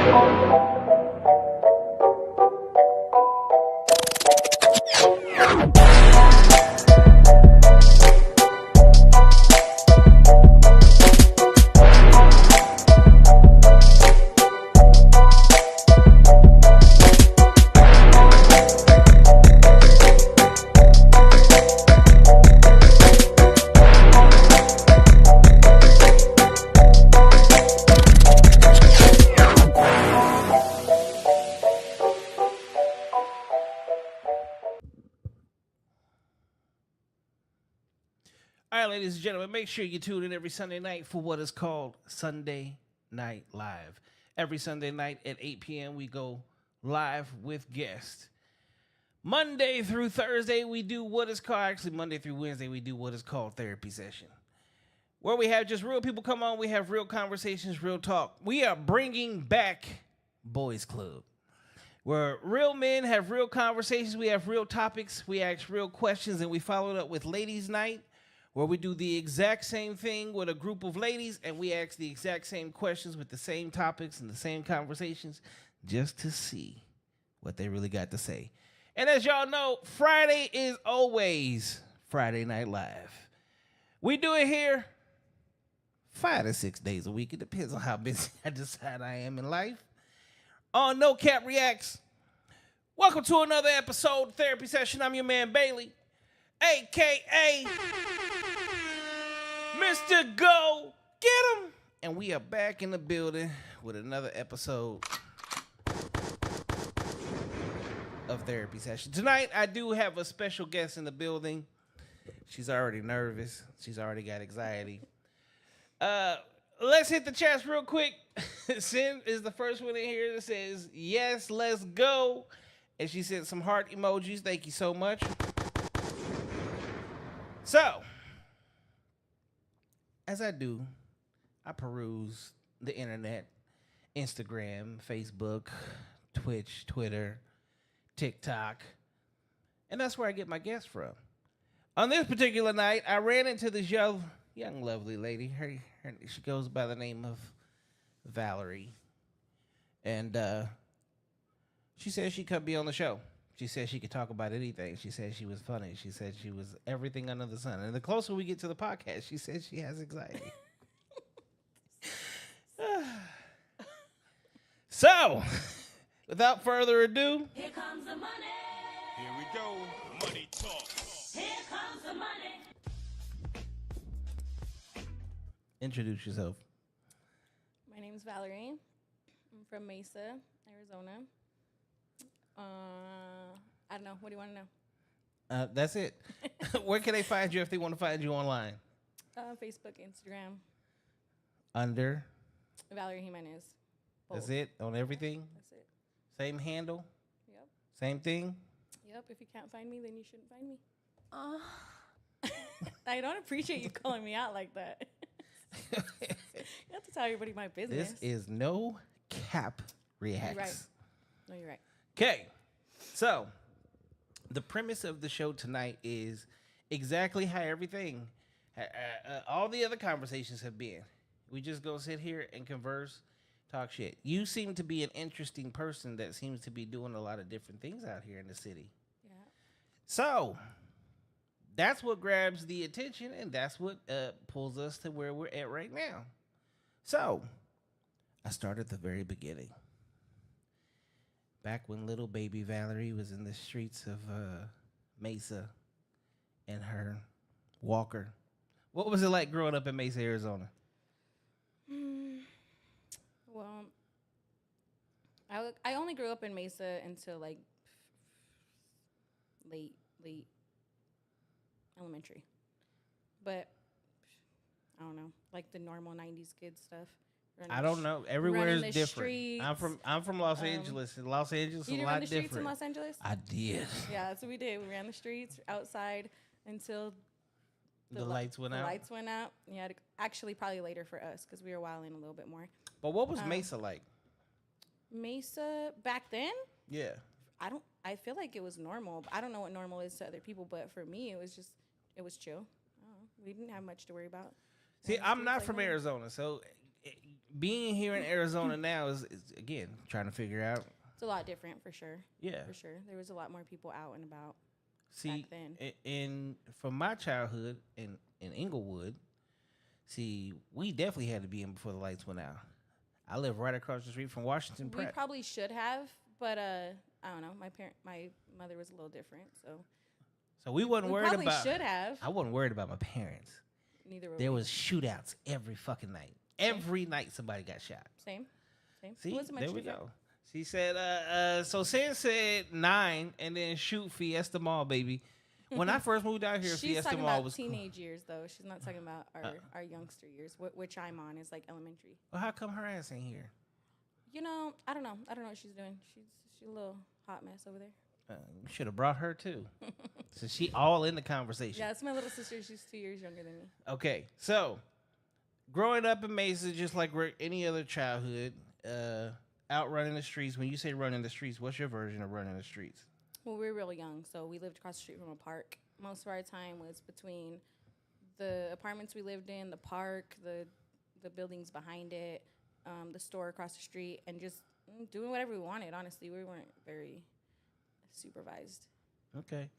All right, ladies and gentlemen, make sure you tune in every Sunday night for what is called Sunday Night Live. Every Sunday night at 8 p.m., we go live with guests. Monday through Thursday, we do what is called, actually Monday through Wednesday, we do what is called therapy session, where we have just real people come on, we have real conversations, real talk. We are bringing back Boys Club, where real men have real conversations, we have real topics, we ask real questions, and we follow it up with Ladies Night, where we do the exact same thing with a group of ladies, and we ask the exact same questions with the same topics and the same conversations just to see what they really got to say. And as y'all know, Friday is always Friday Night Live. We do it here 5 to 6 days a week. It depends on how busy I decide I am in life. On No Cap Reacts. Welcome to another episode of Therapy Session. I'm your man, Bailey, a.k.a. Mr. Go Get 'em. And we are back in the building with another episode of Therapy Session. Tonight, I do have a special guest in the building. She's already nervous. She's already got anxiety. Let's hit the chats real quick. Sin is the first one in here that says, yes, let's go. And she sent some heart emojis. Thank you so much. So, as I do, I peruse the internet, Instagram, Facebook, Twitch, Twitter, TikTok, and that's where I get my guests from. On this particular night, I ran into this young lovely lady. She goes by the name of Valerie, and she said she could be on the show. She said she could talk about anything. She said she was funny. She said she was everything under the sun. And the closer we get to the podcast, she said she has anxiety. So, without further ado, here comes the money. Here we go. Money talk. Here comes the money. introduce yourself. My name's Valerie. I'm from Mesa, Arizona. I don't know. What do you want to know? That's it. Where can they find you if they want to find you online? Facebook, Instagram. Under? Valerie Jimenez. Both. That's it? On everything? That's it. Same handle? Yep. Same thing? Yep. If you can't find me, then you shouldn't find me. I don't appreciate you calling me out like that. You have to tell everybody my business. This is No Cap Reacts. You're right. No, you're right. Okay. So, the premise of the show tonight is exactly how everything, all the other conversations have been. We just go sit here and converse, talk shit. You seem to be an interesting person that seems to be doing a lot of different things out here in the city. Yeah. So, that's what grabs the attention, and that's what pulls us to where we're at right now. So, I start at the very beginning. Back when little baby Valerie was in the streets of Mesa in her walker. What was it like growing up in Mesa, Arizona? Well, I only grew up in Mesa until like late elementary. But I don't know, like the normal 90s kid stuff. I don't know. Everywhere is different. Streets. I'm from Los Angeles. And Los Angeles is a lot different. You run the streets in Los Angeles? I did. Yeah, that's what we did. We ran the streets outside until the lights went out. The lights went out. Yeah, actually probably later for us because we were wilding a little bit more. But what was Mesa like? Mesa back then? Yeah. I feel like it was normal. I don't know what normal is to other people, but for me it was chill. We didn't have much to worry about. See, I'm not from Arizona, so being here in Arizona now is again trying to figure out. It's a lot different for sure. Yeah. For sure. There was a lot more people out and about See, back then. in from my childhood in Inglewood, see, we definitely had to be in before the lights went out. I live right across the street from Washington We Pratt. probably should have, but I don't know. My mother was a little different, so So we wasn't we worried probably about. should have. I wasn't worried about my parents. Neither were There we. was shootouts every fucking night. Every night somebody got shot. Same. See, It wasn't much there we different. go. She said, so Sam said 9 and then shoot Fiesta Mall, baby. When I first moved out here, She's Fiesta talking Mall about was cool. teenage years, though. She's not talking about our youngster years, which I'm on is like elementary. Well, how come her ass ain't here? You know, I don't know. I don't know what she's doing. She's a little hot mess over there. You should have brought her too. So she all in the conversation. Yeah, it's my little sister. She's 2 years younger than me. Okay, so growing up in Mesa, just like any other childhood, out running the streets. When you say running the streets, what's your version of running the streets? Well, we were really young, so we lived across the street from a park. Most of our time was between the apartments we lived in, the park, the buildings behind it, the store across the street, and just doing whatever we wanted. Honestly, we weren't very supervised. Okay.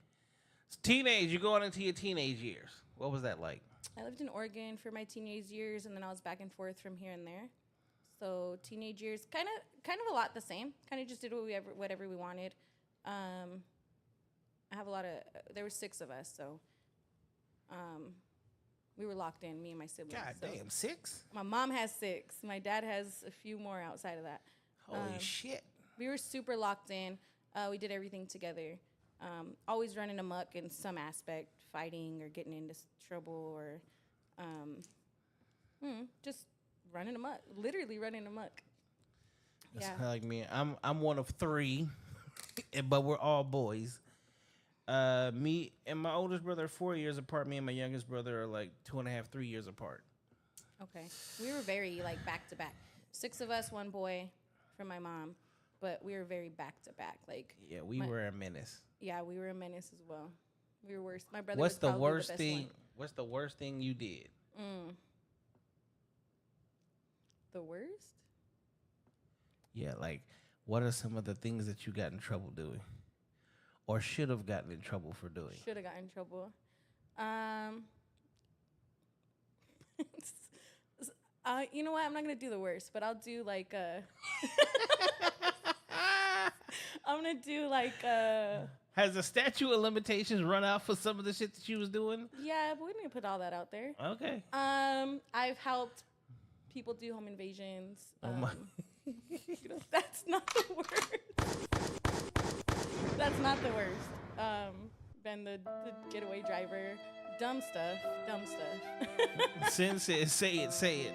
So teenage, you're going into your teenage years. What was that like? I lived in Oregon for my teenage years, and then I was back and forth from here and there. So teenage years, kind of a lot the same. Kind of just did whatever we wanted. I have a lot of. There were 6 of us, so we were locked in. Me and my siblings. God so damn, 6? My mom has 6. My dad has a few more outside of that. Holy shit. We were super locked in. We did everything together. Always running amok in some aspect, fighting or getting into trouble or just running amok. Literally running amok. That's Yeah. kinda like me. I'm one of 3, but we're all boys. Me and my oldest brother are 4 years apart. Me and my youngest brother are like 2.5, 3 years apart. Okay. We were very like back to back. 6 of us, 1 boy from my mom, but we were very back to back. Like Yeah, we were a menace. yeah, we were a menace as well. We were worse. My brother What's was the probably worst best thing? one. What's the worst thing you did? The worst? Yeah, like what are some of the things that you got in trouble doing, or should have gotten in trouble for doing? Should have gotten in trouble. You know what? I'm not gonna do the worst, but I'll do like I'm gonna do like Has the statute of limitations run out for some of the shit that you was doing? yeah, but we didn't put all that out there. Okay. I've helped people do home invasions. Oh my. That's not the worst. That's not the worst. Been the getaway driver. Dumb stuff. Sin says, say it.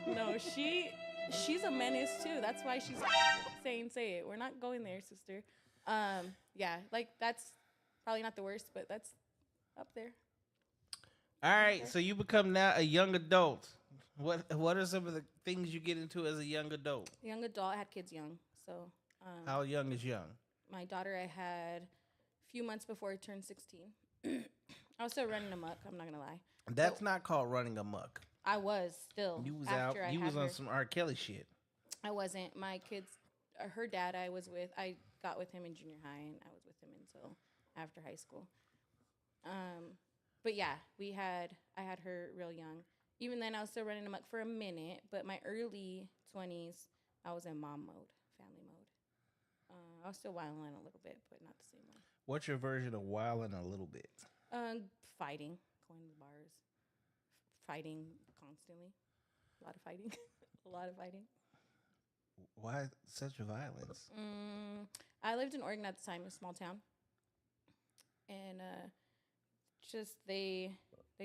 No, she's a menace too. That's why she's saying say it. We're not going there, sister. Yeah, like that's probably not the worst, but that's up there. All right, so you become now a young adult. What are some of the things you get into as a young adult? Young adult, I had kids young. So How young is young? my daughter I had a few months before I turned 16. I was still running amok, I'm not gonna lie. That's not called running amok. I was still. You was after out. I You had was on her. some R. Kelly shit. I wasn't. My kids, her dad I was with, I got with him in junior high, and I was with him until after high school. But yeah, I had her real young. Even then, I was still running amok for a minute, but my early 20s, I was in mom mode, family mode. I was still wilding a little bit, but not the same way. What's your version of wilding a little bit? Fighting, going to the bars, fighting constantly. A lot of fighting. A lot of fighting. Why such violence? I lived in Oregon at the time, a small town. And just they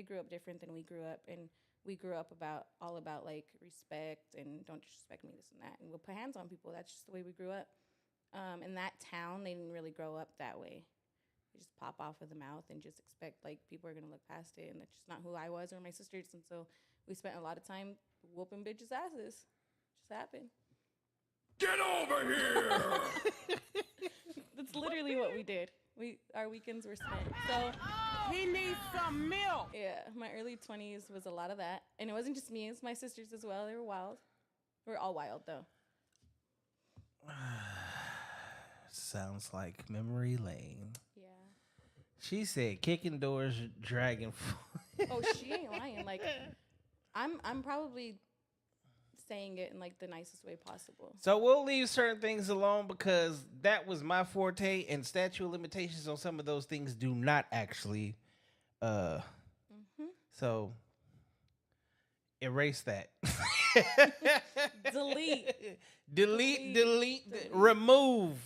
grew up different than we grew up. And we grew up all about like respect and don't disrespect me, this and that. And we'll put hands on people. That's just the way we grew up. In that town, they didn't really grow up that way. They just pop off of the mouth and just expect like people are going to look past it. And that's just not who I was or my sisters. And so we spent a lot of time whooping bitches' asses. Just happened. Get over here! That's literally what we did. Our weekends were spent. So He needs some milk. yeah, my early 20s was a lot of that. And it wasn't just me, it was my sisters as well. They were wild. We're all wild though. Sounds like memory lane. Yeah. She said kicking doors, dragging. Oh, she ain't lying. Like, I'm probably saying it in like the nicest way possible. So we'll leave certain things alone because that was my forte, and statute of limitations on some of those things do not actually. So erase that. Delete, remove.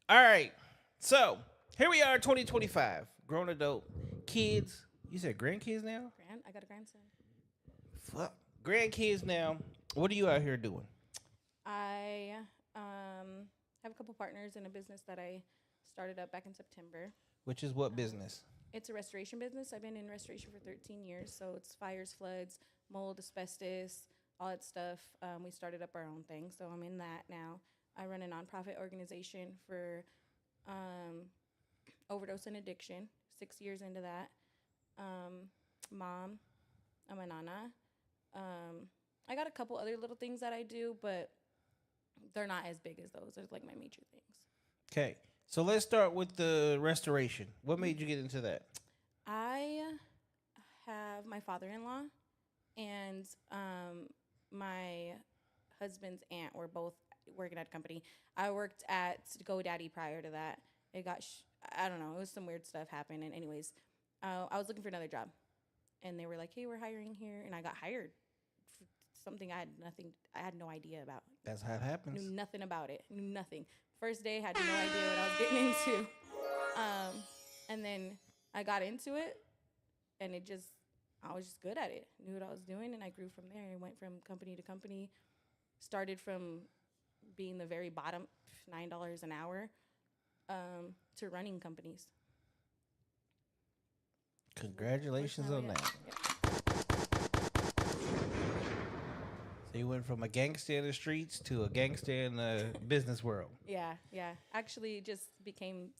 All right. So here we are, 2025. Grown adult, kids. You said grandkids now? I got a grandson. Fuck. Grandkids now. What are you out here doing? I have a couple partners in a business that I started up back in September. Which is what business? It's a restoration business. I've been in restoration for 13 years. So it's fires, floods, mold, asbestos, all that stuff. We started up our own thing. So I'm in that now. I run a nonprofit organization for overdose and addiction. 6 years into that. Mom, I'm a nana. I got a couple other little things that I do, but they're not as big as those. They're like my major things. Okay. So let's start with the restoration. What made you get into that? I have my father-in-law and my husband's aunt were both working at a company. I worked at GoDaddy prior to that. It got, I don't know, it was some weird stuff happened. And anyways, I was looking for another job. And they were like, hey, we're hiring here. And I got hired for something I had no idea about. That's how it happens. Knew nothing about it. Knew nothing. First day, had no idea what I was getting into. And then I got into it, and I was just good at it. Knew what I was doing, and I grew from there. I went from company to company. Started from being the very bottom, $9 an hour, to running companies. Congratulations on that. Yeah. So you went from a gangster in the streets to a gangster in the business world. Yeah. Actually, just became,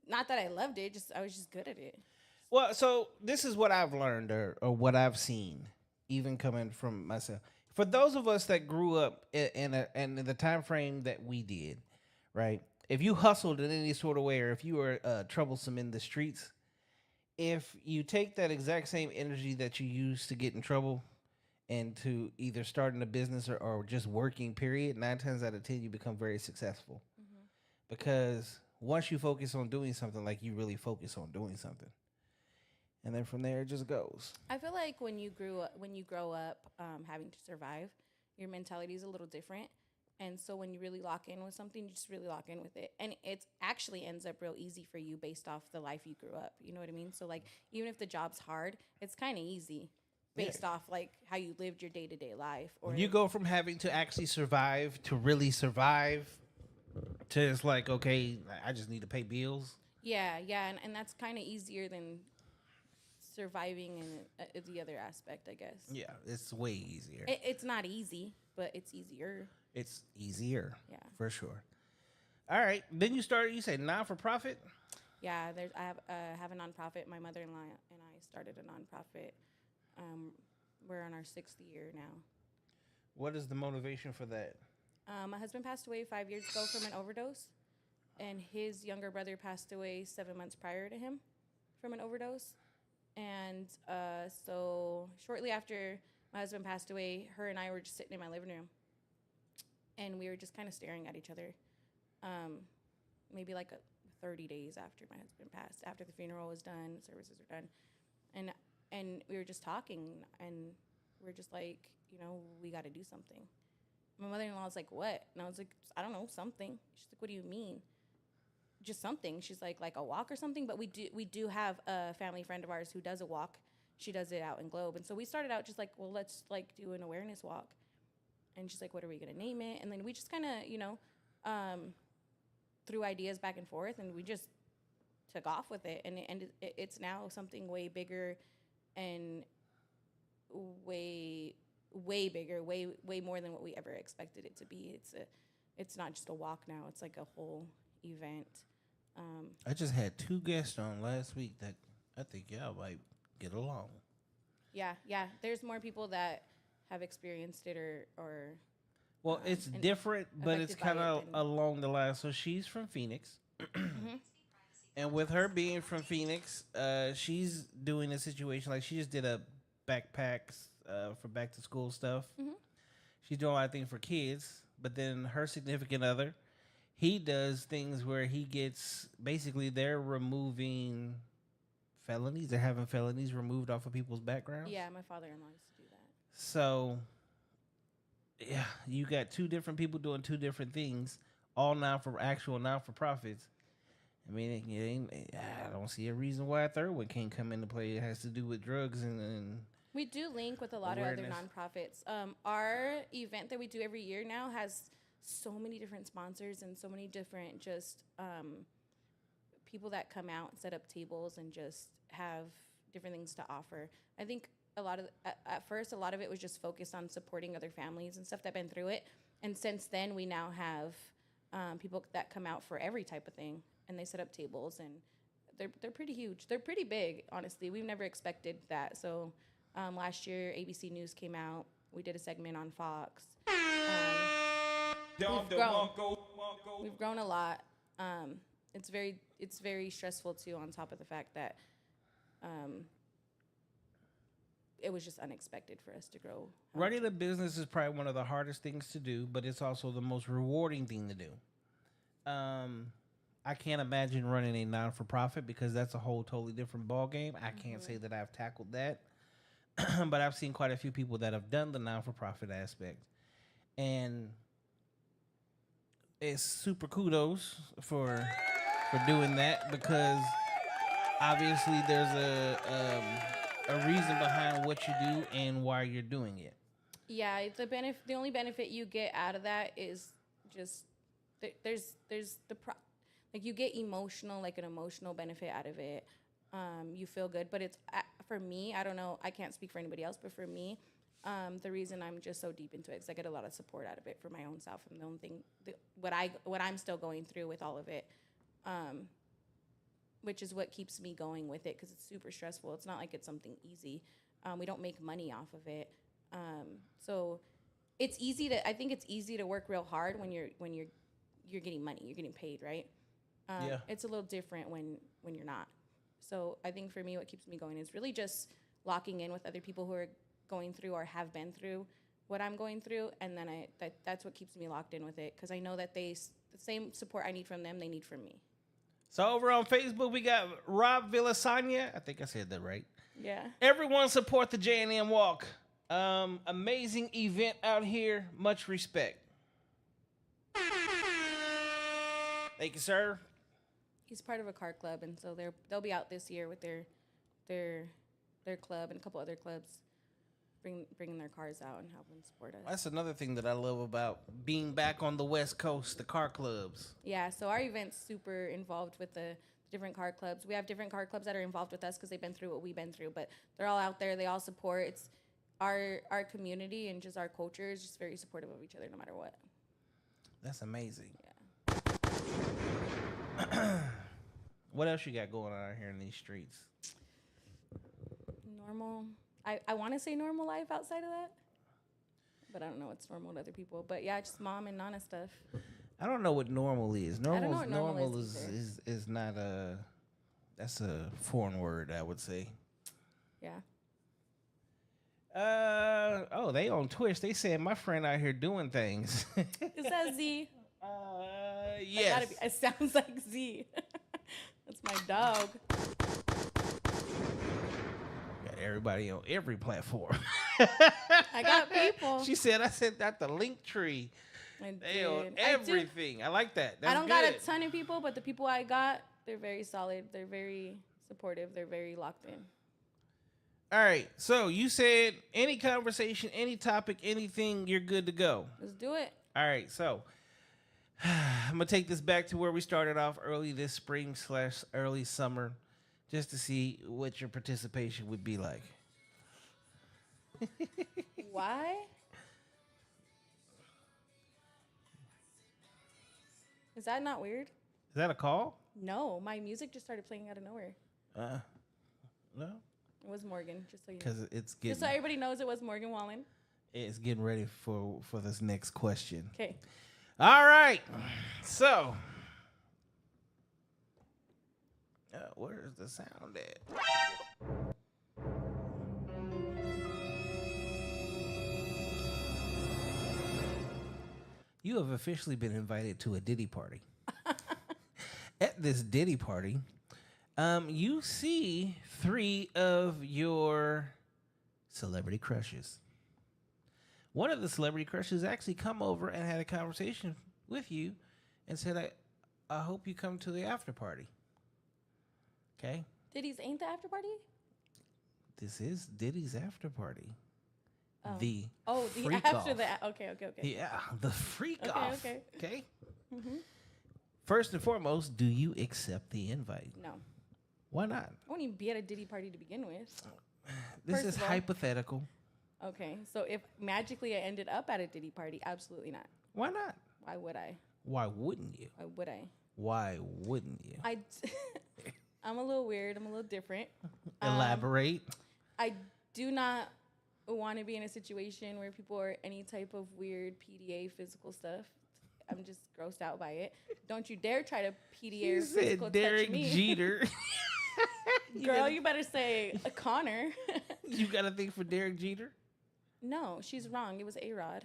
not that I loved it, I was just good at it. Well, so this is what I've learned or what I've seen, even coming from myself. For those of us that grew up in the time frame that we did, right? If you hustled in any sort of way, or if you were troublesome in the streets, if you take that exact same energy that you use to get in trouble and to either starting a business or just working, period, 9 times out of 10, you become very successful. Mm-hmm. Because once you focus on doing something, like you really focus on doing something. And then from there, it just goes. I feel like when you grow up having to survive, your mentality is a little different. And so when you really lock in with something, you just really lock in with it. And it actually ends up real easy for you based off the life you grew up. You know what I mean? So, like, even if the job's hard, it's kind of easy based off, like, how you lived your day-to-day life. Or when you go from having to actually survive to really survive to it's like, okay, I just need to pay bills. Yeah. And that's kind of easier than surviving in the other aspect, I guess. Yeah, it's way easier. It's not easy, but it's easier. It's easier. Yeah. For sure. All right. Then you say non-for-profit? Yeah, I have a nonprofit. My mother-in-law and I started a nonprofit. We're on our 6th year now. What is the motivation for that? My husband passed away 5 years ago from an overdose, and his younger brother passed away 7 months prior to him from an overdose. And so shortly after my husband passed away, her and I were just sitting in my living room, and we were just kind of staring at each other. Maybe like 30 days after my husband passed, after the funeral was done, services were done, and we were just talking, and we're just like, we got to do something. My mother-in-law was like, what? And I was like, I don't know, something. She's like, what do you mean? Just something. She's like a walk or something. But we do have a family friend of ours who does a walk. She does it out in Globe. And so we started out just like, well, let's like do an awareness walk. And she's like, what are we going to name it? And then we just kind of, threw ideas back and forth, and we just took off with it. And it's now something way bigger and way bigger, way more than what we ever expected it to be. It's not just a walk now. It's like a whole event. I just had 2 guests on last week that I think y'all might get along. Yeah. There's more people that have experienced it or Well, it's and different, but it's affected by kind of it, then- along the line. So she's from Phoenix. And with her being from Phoenix, she's doing a situation like she just did a backpacks for back to school stuff. She's doing a lot of things for kids, but then her significant other, he does things where he gets basically they're removing felonies. They're having felonies removed off of people's backgrounds. Yeah, my father-in-law used to do that. So, yeah, you got two different people doing two different things, all non for profits. I mean, I don't see a reason why a third one can't come into play. It has to do with drugs and We do link with a lot Awareness. of other nonprofits. Our event that we do every year now has so many different sponsors and so many different just people that come out and set up tables and just have different things to offer. I think a lot of at first a lot of it was just focused on supporting other families and stuff that been through it. And since then, we now have people that come out for every type of thing, and they set up tables, and they're pretty huge. They're pretty big, honestly. We've never expected that. So last year, ABC News came out. We did a segment on Fox. We've grown a lot. It's very stressful too. On top of the fact that it was just unexpected for us to grow. running a business is probably one of the hardest things to do, but it's also the most rewarding thing to do. I can't imagine running a non-for-profit because that's a whole totally different ball game. I can't say that I've tackled that, but I've seen quite a few people that have done the non-for-profit aspect, and it's super kudos for doing that because obviously there's a reason behind what you do and why you're doing it. Yeah, the only benefit you get out of that is just there's like you get emotional, like an emotional benefit out of it. You feel good, but it's for me. I don't know. I can't speak for anybody else, but for me, the reason I'm just so deep into it is I get a lot of support out of it for my own self. And the only thing, what I'm still going through with all of it, which is what keeps me going with it because it's super stressful. It's not like it's something easy. We don't make money off of it, so it's easy to. I think it's easy to work real hard when you're getting money. You're getting paid, right? Yeah. It's a little different when you're not. So I think for me, what keeps me going is really just locking in with other people who are going through or have been through what I'm going through, and then that's what keeps me locked in with it because I know that the same support I need from them, they need from me. So over on Facebook, we got Rob Villasanya. I think I said that right. Yeah. Everyone support the J&M Walk. Amazing event out here. Much respect. Thank you, sir. He's part of a car club, and so they'll be out this year with their club and a couple other clubs, bringing their cars out and helping support us. That's another thing that I love about being back on the West Coast, the car clubs. Yeah, so our event's super involved with the different car clubs. We have different car clubs that are involved with us because they've been through what we've been through, but they're all out there. They all support. It's our community and just our culture is just very supportive of each other no matter what. That's amazing. Yeah. What else you got going on out here in these streets? Normal. I want to say normal life outside of that, but I don't know what's normal to other people. But yeah, just mom and Nana stuff. I don't know what normal is. don't know what normal Normal is is not a. That's a foreign word, I would say. Yeah. Oh, they on Twitch. They saying my friend out here doing things. Is that Z? Yes. It sounds like Z. That's my dog. Got everybody on every platform. I got people. She said I sent out the link tree. They on did. everything. I like that. That's I don't good. got a ton of people, but the people I got, they're very solid. They're very supportive. They're very locked in. All right. So you said any conversation, any topic, anything, you're good to go. Let's do it. All right. So I'm going to take this back to where we started off early this spring / early summer just to see what your participation would be like. Why? Is that not weird? Is that a call? No, my music just started playing out of nowhere. No, It was Morgan, just so you know. because it's Just getting. so everybody knows it was Morgan Wallen. is getting ready for this next question. Okay. All right. So, where's the sound at? You have officially been invited to a Diddy party. At this Diddy party, you see 3 of your celebrity crushes. One of the celebrity crushes actually come over and had a conversation with you and said, I hope you come to the after party. Okay? Diddy's ain't the after party? This is Diddy's after party. Oh. The the freak after off. the okay. Yeah, the freak Okay, off. okay. Okay? Mm-hmm. First and foremost, do you accept the invite? No. Why not? I won't even be at a Diddy party to begin with. This First is of all- hypothetical. Okay, so if magically I ended up at a Diddy party, absolutely not. Why not? Why would I? Why wouldn't you? Why would I? Why wouldn't you? I'm a little weird. I'm a little different. Elaborate. I do not want to be in a situation where people are any type of weird PDA physical stuff. I'm just grossed out by it. Don't you dare try to PDA You or physical said Derek touch me. Jeter. Girl, you better say a Connor. You got a thing for Derek Jeter? No, she's wrong. It was A-Rod.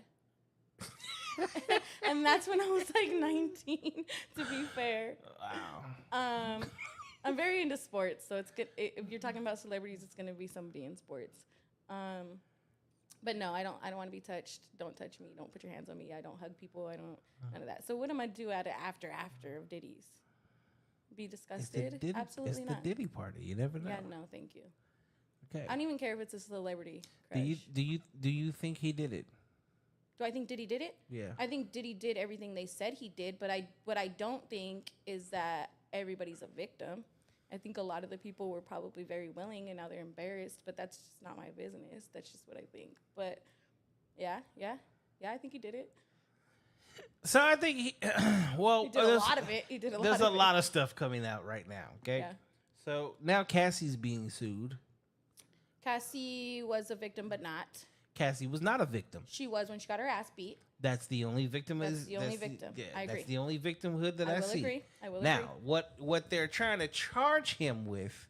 And that's when I was like 19, to be fair. Wow. I'm very into sports, so it's good. If you're talking about celebrities, it's gonna be somebody in sports. But no, I don't want to be touched. Don't touch me. Don't put your hands on me. I don't hug people. I don't none of that. So what am I do at an after of Diddy's? Be disgusted? Absolutely it's not. the Diddy party. You never know. Yeah, no, thank you. Okay. I don't even care if it's a celebrity crush. Do you think he did it? Do I think Diddy did it? Yeah. I think Diddy did everything they said he did, but what I don't think is that everybody's a victim. I think a lot of the people were probably very willing and now they're embarrassed, but that's just not my business. That's just what I think. But yeah, I think he did it. So I think he well, He did a lot of it. He did a lot there's of a lot of stuff coming out right now, okay? Yeah. So now Cassie's being sued. Cassie was a victim, but not. Cassie was not a victim. She was when she got her ass beat. That's the only victim. That's the only victim. I agree. That's the only victimhood that I will see. agree. I will now, agree. what they're trying to charge him with,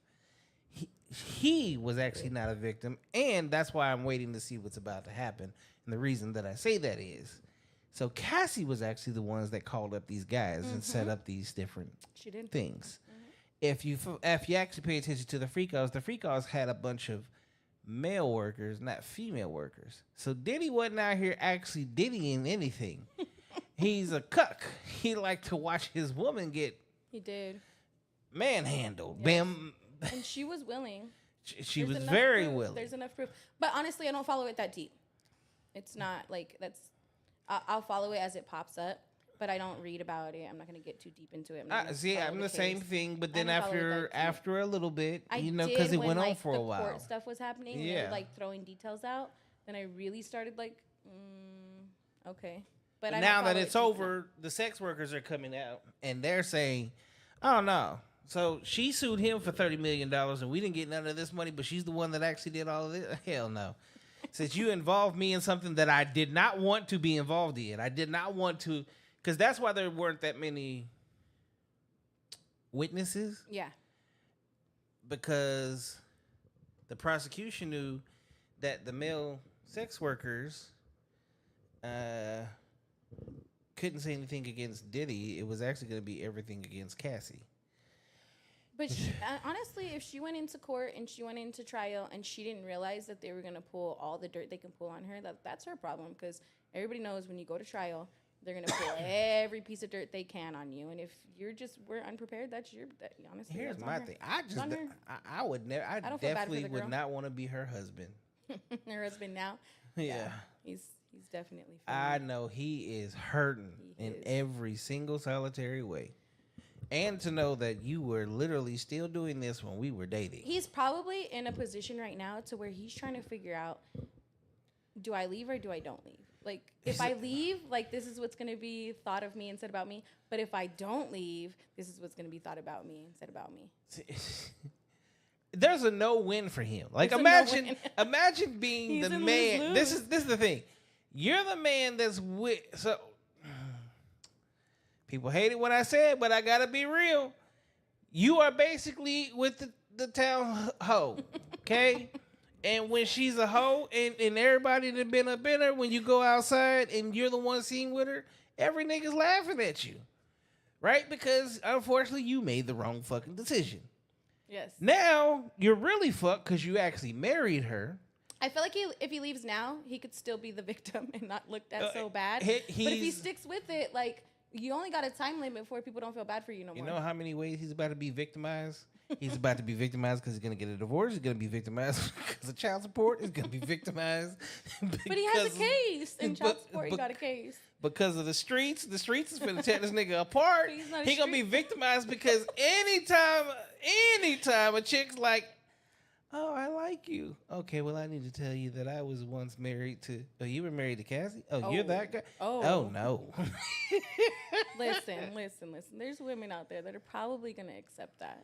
he was actually not a victim, and that's why I'm waiting to see what's about to happen. And the reason that I say that is, so Cassie was actually the ones that called up these guys and set up these different She did. things. If you actually pay attention to the freakouts had a bunch of male workers, not female workers. So Diddy wasn't out here actually diddying anything. He's a cuck. He liked to watch his woman get He did. manhandled. Yes. Bam. And she was willing. She There's was enough very proof. willing. There's enough proof. But honestly, I don't follow it that deep. It's not like that's. I'll follow it as it pops up, but I don't read about it. I'm not going to get too deep into it. I'm the same thing, but then don't follow it that deep. after a little bit, I because did it when, went on like, for the a while. court stuff was happening. And they Yeah. were like throwing details out. Then I really started like, okay. But I don't Now that follow it it's deep over, the sex workers are coming out and they're saying, "Oh no." So she sued him for $30 million and we didn't get none of this money, but she's the one that actually did all of this. Hell no. Since you involved me in something that I did not want to be involved in. I did not want to, because that's why there weren't that many witnesses, Yeah. because the prosecution knew that the male sex workers couldn't say anything against Diddy. It was actually going to be everything against Cassie. But honestly, if she went into court and she went into trial and she didn't realize that they were going to pull all the dirt they can pull on her, that's her problem, because everybody knows when you go to trial, they're going to pull every piece of dirt they can on you. And if we're unprepared, honestly. Here's that's on my her. thing. It's on her. I would never. I don't feel bad for definitely the would girl. not want to be her husband. Her husband now. Yeah. He's definitely. I feeling it. know he is hurting He in is. every single solitary way. And to know that you were literally still doing this when we were dating. He's probably in a position right now to where he's trying to figure out, do I leave or do I don't leave? Like, if I leave, like, this is what's going to be thought of me and said about me. But if I don't leave, this is what's going to be thought about me and said about me. there's a no win for him. Like There's a no imagine win. imagine being He's the in man. lose-lose. This is the thing. You're the man that's with so people hate it when I say it, but I gotta be real. You are basically with the town hoe. Okay? And when she's a hoe and everybody that been up in her, when you go outside and you're the one seen with her, every nigga's laughing at you. Right? Because unfortunately you made the wrong fucking decision. Yes. Now you're really fucked because you actually married her. I feel like if he leaves now, he could still be the victim and not looked at so bad. he- But if he he's- sticks with it, like, you only got a time limit before people don't feel bad for you no more. You know how many ways he's about to be victimized? He's about to be victimized because he's going to get a divorce. He's going to be victimized because of child support. He's going to be victimized. But he has a case in child but- support. He but- got a case. Because of the streets. The streets is going to tear this nigga apart. He's not a He going to be street- victimized because anytime a chick's like, oh, I like you. Okay, well, I need to tell you that I was once married to... Oh, you were married to Cassie? Oh, you're Oh. that guy? Oh. Oh, no. Listen. There's women out there that are probably going to accept that.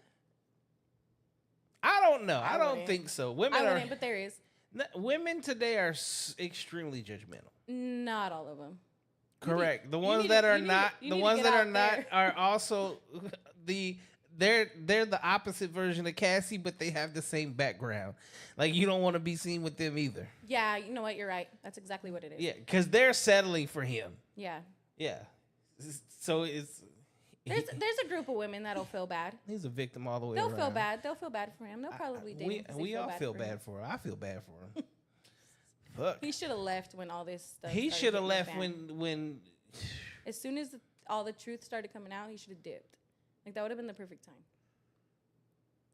I don't know. I don't wouldn't. think so. Women I are... wouldn't, but there is. Women today are extremely judgmental. Not all of them. Correct. The you ones need that to- are you need to- not, you the need to ones get that are out not there. are also they're the opposite version of Cassie, but they have the same background. Like you don't want to be seen with them either. Yeah, you know what? You're right. That's exactly what it is. Yeah, because they're settling for him. Yeah. Yeah. So it's There's a group of women that'll feel bad. he's a victim all the way They'll around. feel bad. They'll feel bad for him. They'll probably date him 'cause they We all feel for him. bad for him. I feel bad for him. Fuck. He should have left when all this stuff. He started should have hitting the left fan. when As soon as all the truth started coming out, he should have dipped. Like that would have been the perfect time.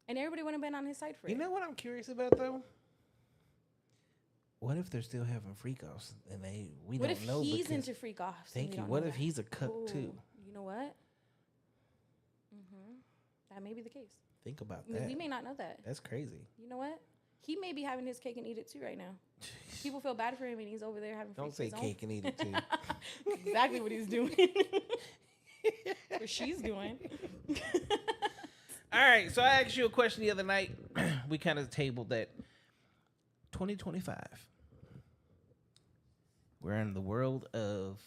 And everybody would have been on his side for You it. know what I'm curious about though? What if they're still having freak offs and we What don't if know? he's because- into freak offs? and Thank we you. don't What know if that? he's a cuck too? Ooh, you know what? That may be the case. Think about I mean, that. we may not know that. That's crazy. You know what? He may be having his cake and eat it too right now. People feel bad for him, and he's over there having. Don't freaks say of his cake and eat it too. own. Exactly what he's doing. What she's doing. All right. So I asked you a question the other night. We kind of tabled that 2025. We're in the world of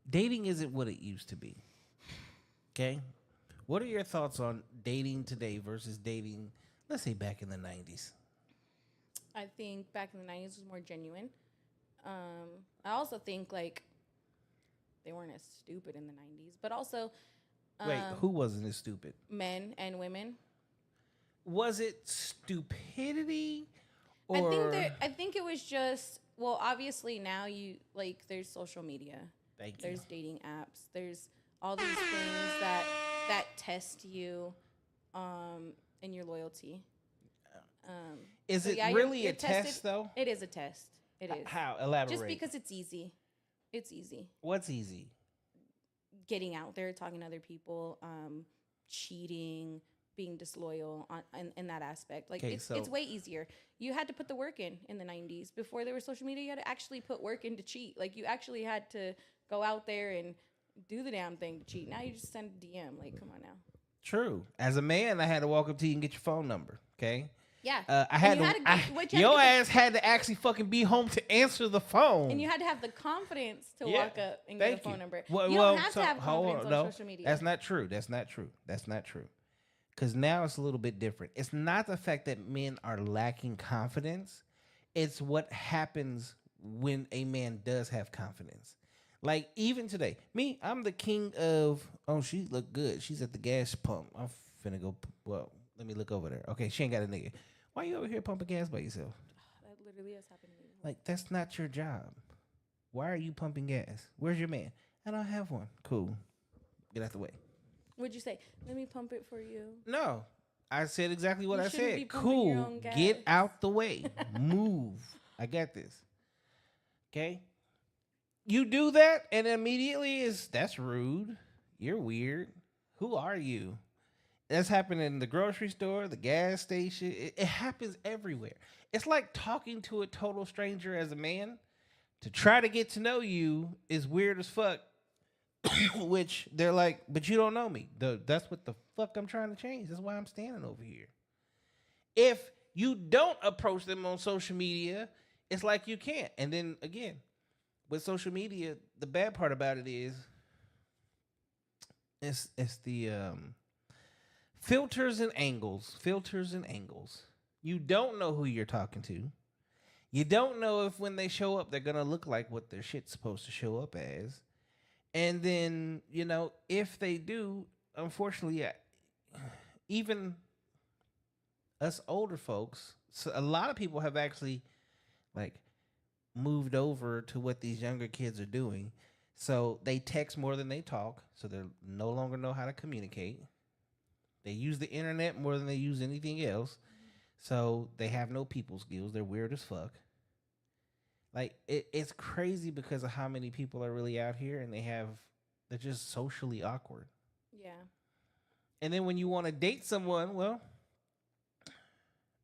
dating isn't what it used to be. Okay? What are your thoughts on dating today versus dating, let's say, back in the 90s? I think back in the 90s was more genuine. I also think like they weren't as stupid in the 90s, but also Wait, who wasn't as stupid? men and women. Was it stupidity or I think it was just, well, obviously now there's social media. Thank you. There's dating apps. There's all these things that test you and your loyalty. Is so it yeah, really you're a test tested. though? It is a test. It is. How? Elaborate. Just because it's easy. It's easy. What's easy? Getting out there, talking to other people, cheating, being disloyal in that aspect. Like, Okay, it's so- way easier. You had to put the work in the 90s. Before there was social media, you had to actually put work in to cheat. Like, you actually had to go out there and do the damn thing to cheat. Now you just send a DM. Like, come on now. True. As a man, I had to walk up to you and get your phone number. Okay. Yeah. I had And you to. had to get- Your ass had to actually fucking be home to answer the phone. And you had to have the confidence to Yeah. walk up and get Thank a phone you. number. Well, you well, don't have so- to have hold confidence on no, social media. That's not true. That's not true. That's not true. Because now it's a little bit different. It's not the fact that men are lacking confidence. It's what happens when a man does have confidence. Like even today, me, I'm the king of, oh, she look good. She's at the gas pump. I'm finna go, well, let me look over there. Okay, she ain't got a nigga. Why you over here pumping gas by yourself? That literally has happened to me. Like, that's not your job. Why are you pumping gas? Where's your man? I don't have one. Cool. Get out the way. What'd you say? Let me pump it for you. No. I said exactly what You I shouldn't be said. pumping your Cool. own gas. Get out the way. Move. I got this. Okay? You do that and immediately that's rude. You're weird. Who are you? That's happening in the grocery store, the gas station. It happens everywhere. It's like talking to a total stranger as a man. To try to get to know you is weird as fuck. Which they're like, but you don't know me. That's what the fuck I'm trying to change. That's why I'm standing over here. If you don't approach them on social media, it's like you can't. And then again, with social media, the bad part about it is it's the filters and angles. Filters and angles. You don't know who you're talking to. You don't know if when they show up, they're gonna look like what their shit's supposed to show up as. And then, if they do, unfortunately, even us older folks, so a lot of people have actually like moved over to what these younger kids are doing. So they text more than they talk. So they no longer know how to communicate. They use the internet more than they use anything else. So they have no people skills. They're weird as fuck. Like it's crazy because of how many people are really out here, and they're just socially awkward. Yeah. And then when you want to date someone, well,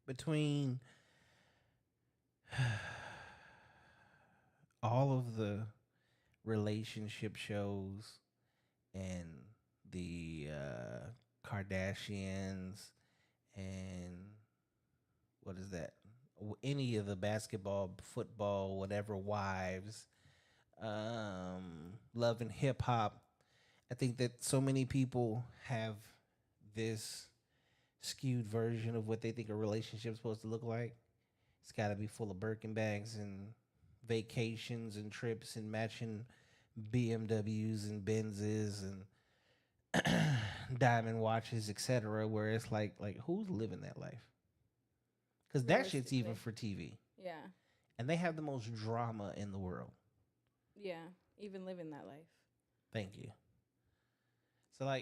between all of the relationship shows and the Kardashians and what is that? Any of the basketball, football, whatever wives, love and hip hop. I think that so many people have this skewed version of what they think a relationship is supposed to look like. It's got to be full of Birkin bags and vacations and trips and matching BMWs and Benzes and diamond watches, etc. Where it's like who's living that life? Because that shit's even for TV. Yeah. And they have the most drama in the world. Yeah. Even living that life. Thank you. So,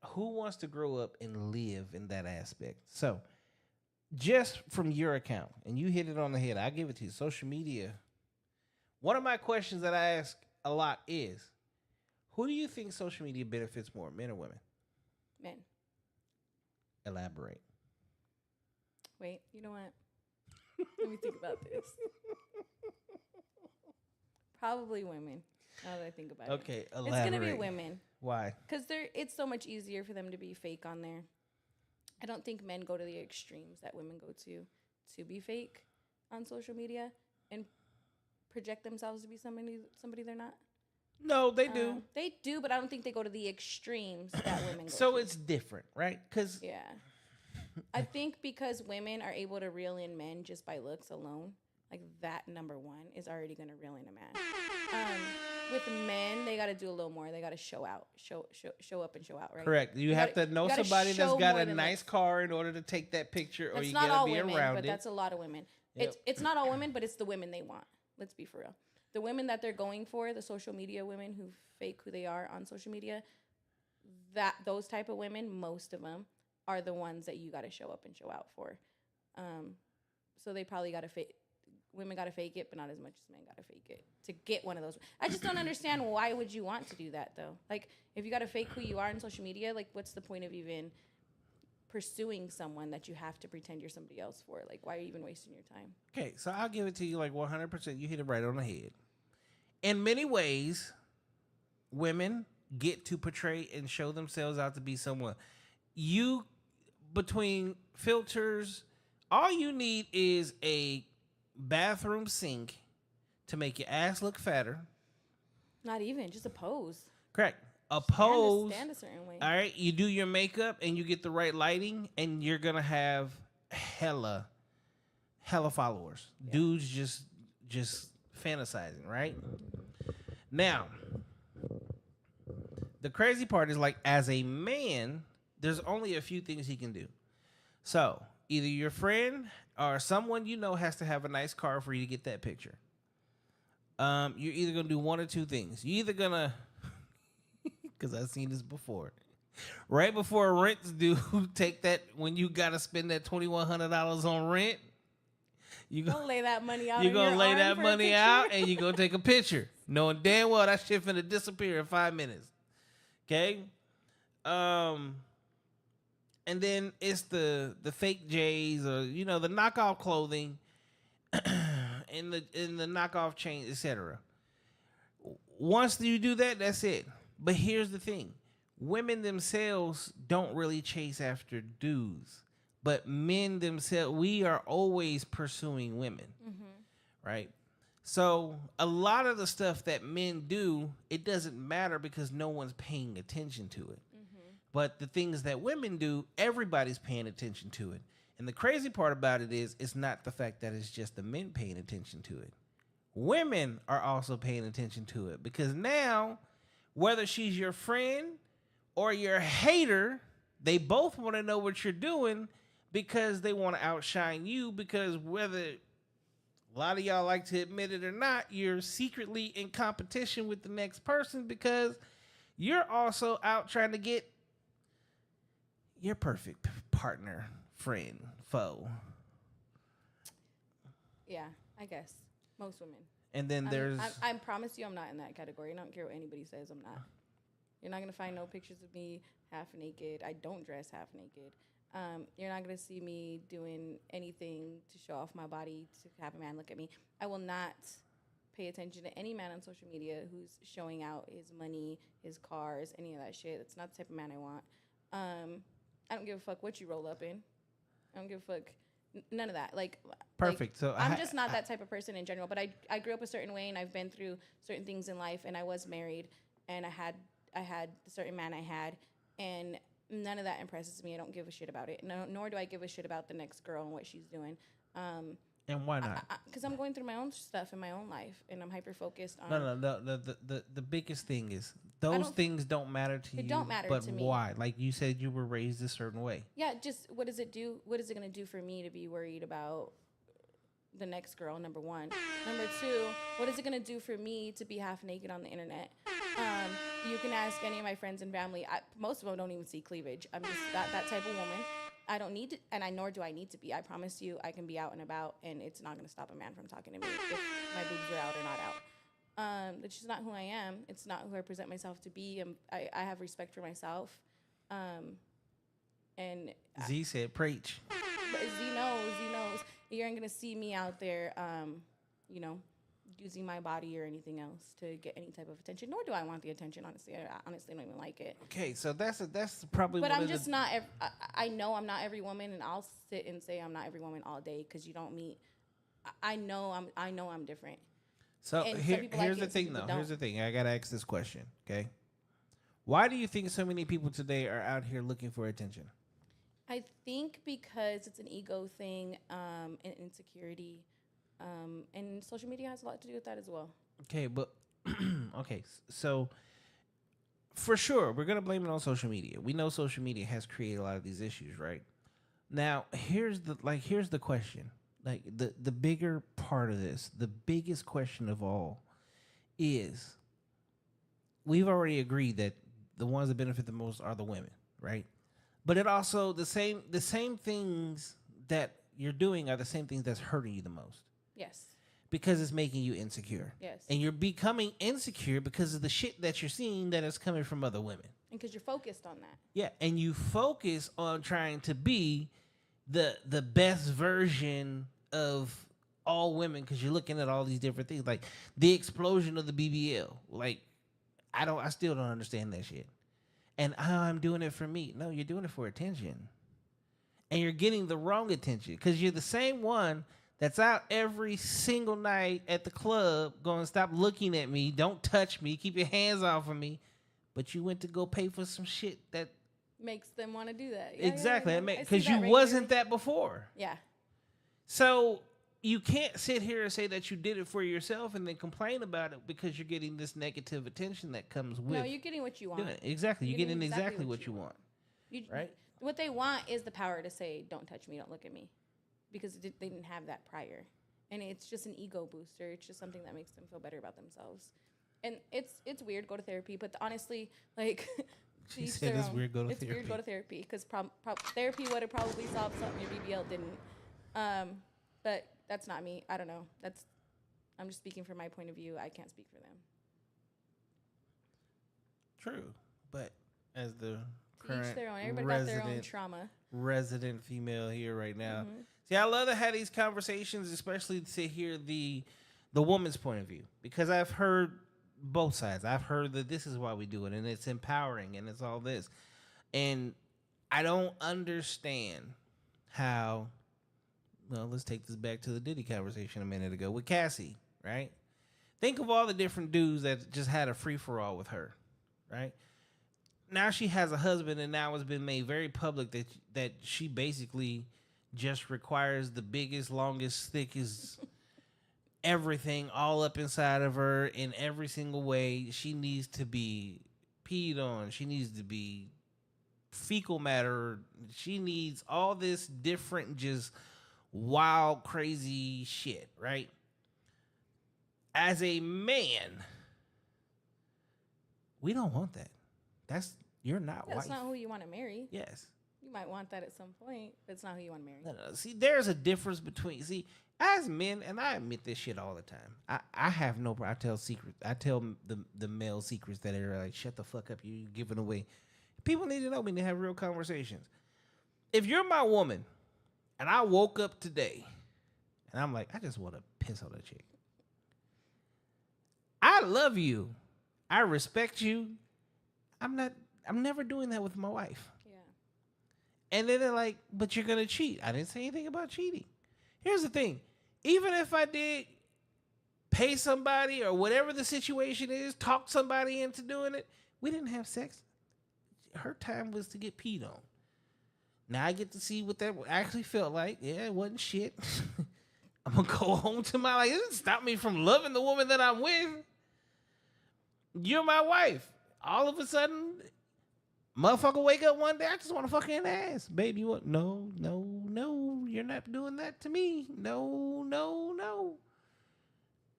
who wants to grow up and live in that aspect? So, just from your account, and you hit it on the head, I give it to you. Social media. One of my questions that I ask a lot is, who do you think social media benefits more, men or women? Men. Elaborate. Wait, you know what? Let me think about this. Probably women. Now that I think about it. Okay, elaborate. It's gonna be women. Why? Because it's so much easier for them to be fake on there. I don't think men go to the extremes that women go to be fake on social media and project themselves to be somebody they're not. No, they do. They do, but I don't think they go to the extremes that women go So to. it's different, right? Because Yeah. I think because women are able to reel in men just by looks alone, like that number one is already going to reel in a man. With men, they got to do a little more. They got to show up and show out, right? correct. You have to know somebody that's got a nice looks. car in order to take that picture, or That's you not got all to be women, around but it. that's a lot of women. Yep. It's not all women, but it's the women they want. Let's be for real. The women that they're going for, the social media women who fake who they are on social media, those type of women, most of them are the ones that you got to show up and show out for. So they probably got to fake. Women got to fake it, but not as much as men got to fake it to get one of those. I just don't understand why would you want to do that though? Like if you got to fake who you are on social media, like what's the point of even pursuing someone that you have to pretend you're somebody else for? Like why are you even wasting your time? Okay, so I'll give it to you 100%. You hit it right on the head. In many ways, women get to portray and show themselves out to be someone. Between filters, all you need is a bathroom sink to make your ass look fatter. Not even, just a pose. Correct. A pose. Stand a certain way. All right, you do your makeup and you get the right lighting, and you're gonna have hella followers. Yeah. Dudes just fantasizing, right? Now, the crazy part is as a man, there's only a few things he can do. So either your friend or someone you know has to have a nice car for you to get that picture. You're either gonna do one or two things. You're either gonna, because I've seen this before, right before rent's due, take that when you gotta spend that $2,100 on rent. You gonna lay that money out. You're gonna lay that money out and you're gonna take a picture, knowing damn well that shit finna disappear in 5 minutes. Okay. And then it's the fake J's or the knockoff clothing in the knockoff chains, etc. Once you do that, that's it. But here's the thing. Women themselves don't really chase after dudes. But men themselves, we are always pursuing women. Right? So a lot of the stuff that men do, it doesn't matter because no one's paying attention to it. But the things that women do, everybody's paying attention to it. And the crazy part about it is, it's not the fact that it's just the men paying attention to it. Women are also paying attention to it because now, whether she's your friend or your hater, they both want to know what you're doing because they want to outshine you. Because whether a lot of y'all like to admit it or not, you're secretly in competition with the next person because you're also out trying to get your perfect partner, friend, foe. Yeah, I guess. Most women. And then there's... I promise you I'm not in that category. I don't care what anybody says, I'm not. You're not going to find no pictures of me half naked. I don't dress half naked. You're not going to see me doing anything to show off my body to have a man look at me. I will not pay attention to any man on social media who's showing out his money, his cars, any of that shit. That's not the type of man I want. I don't give a fuck what you roll up in. I don't give a fuck. None of that. Perfect. So I'm just not that type of person in general. But I grew up a certain way, and I've been through certain things in life, and I was married, and I had the certain man I had, and none of that impresses me. I don't give a shit about it. No, nor do I give a shit about the next girl and what she's doing. And why not? Because I'm going through my own stuff in my own life, and I'm hyper focused on. No. The biggest thing is those things don't matter to you. They don't matter but to me. Why? Like you said, you were raised a certain way. Yeah, just what does it do? What is it going to do for me to be worried about the next girl? Number one. Number two, what is it going to do for me to be half naked on the internet? You can ask any of my friends and family. Most of them don't even see cleavage. I'm just that type of woman. I don't need to, and nor do I need to be. I promise you, I can be out and about, and it's not going to stop a man from talking to me if my boobs are out or not out. That's just not who I am. It's not who I present myself to be. I have respect for myself. And Z said, preach. But Z knows. You aren't going to see me out there, using my body or anything else to get any type of attention. Nor do I want the attention, honestly. I honestly don't even like it. Okay, so that's probably. But I'm just not. I know I'm not every woman, and I'll sit and say I'm not every woman all day because you don't meet. I know I'm different. So here's the thing, though. Here's the thing. I gotta ask this question. Okay, why do you think so many people today are out here looking for attention? I think because it's an ego thing, and insecurity. And social media has a lot to do with that as well. Okay, but so for sure, we're gonna blame it on social media. We know social media has created a lot of these issues, right? Now, here's the question. Like the bigger part of this, the biggest question of all is we've already agreed that the ones that benefit the most are the women, right? But it also the same things that you're doing are the same things that's hurting you the most. Yes. Because it's making you insecure. Yes. And you're becoming insecure because of the shit that you're seeing that is coming from other women. And because you're focused on that. Yeah, and you focus on trying to be the best version of all women because you're looking at all these different things. Like the explosion of the BBL. Like, I still don't understand that shit. And I'm doing it for me. No, you're doing it for attention. And you're getting the wrong attention because you're the same one that's out every single night at the club going, stop looking at me, don't touch me, keep your hands off of me. But you went to go pay for some shit that makes them want to do that. Yeah, exactly. Because you wasn't that before. Yeah. So you can't sit here and say that you did it for yourself and then complain about it because you're getting this negative attention that comes with. No, you're getting what you want. Exactly. You're getting exactly what you want. Right? What they want is the power to say, don't touch me, don't look at me. Because they didn't have that prior. And it's just an ego booster. It's just something that makes them feel better about themselves. And it's weird, go to therapy. But honestly, like... She said it's weird, go to therapy. It's weird, go to therapy. Because therapy would have probably solved something your BBL didn't. But that's not me. I don't know. I'm just speaking from my point of view. I can't speak for them. True. But as the current everybody got their own trauma. Resident female here right now. Mm-hmm. See, I love to have these conversations, especially to hear the woman's point of view, because I've heard both sides. I've heard that this is why we do it, and it's empowering, and it's all this. And I don't understand how. Well, let's take this back to the Diddy conversation a minute ago with Cassie, right? Think of all the different dudes that just had a free for all with her, right? Now she has a husband, and now it's been made very public that she basically just requires the biggest, longest, thickest everything all up inside of her in every single way. She needs to be peed on. She needs to be fecal matter. She needs all this different, just wild, crazy shit, right? As a man, we don't want that. You're not That's wife. not who you want to marry. Yes. You might want that at some point, but it's not who you want to marry. No. See, there's a difference between, as men, and I admit this shit all the time. I have no problem. I tell secrets. I tell the male secrets that are like, shut the fuck up, you giving away. People need to know me to have real conversations. If you're my woman, and I woke up today, and I'm like, I just want to piss on a chick. I love you. I respect you. I'm never doing that with my wife. Yeah. And then they're like, but you're going to cheat. I didn't say anything about cheating. Here's the thing. Even if I did pay somebody or whatever the situation is, talk somebody into doing it, we didn't have sex. Her time was to get peed on. Now I get to see what that actually felt like. Yeah, it wasn't shit. I'm going to go home to my life. It didn't stop me from loving the woman that I'm with. You're my wife. All of a sudden, motherfucker wake up one day, I just want to fuck her in the ass. Baby, what? No. You're not doing that to me. No.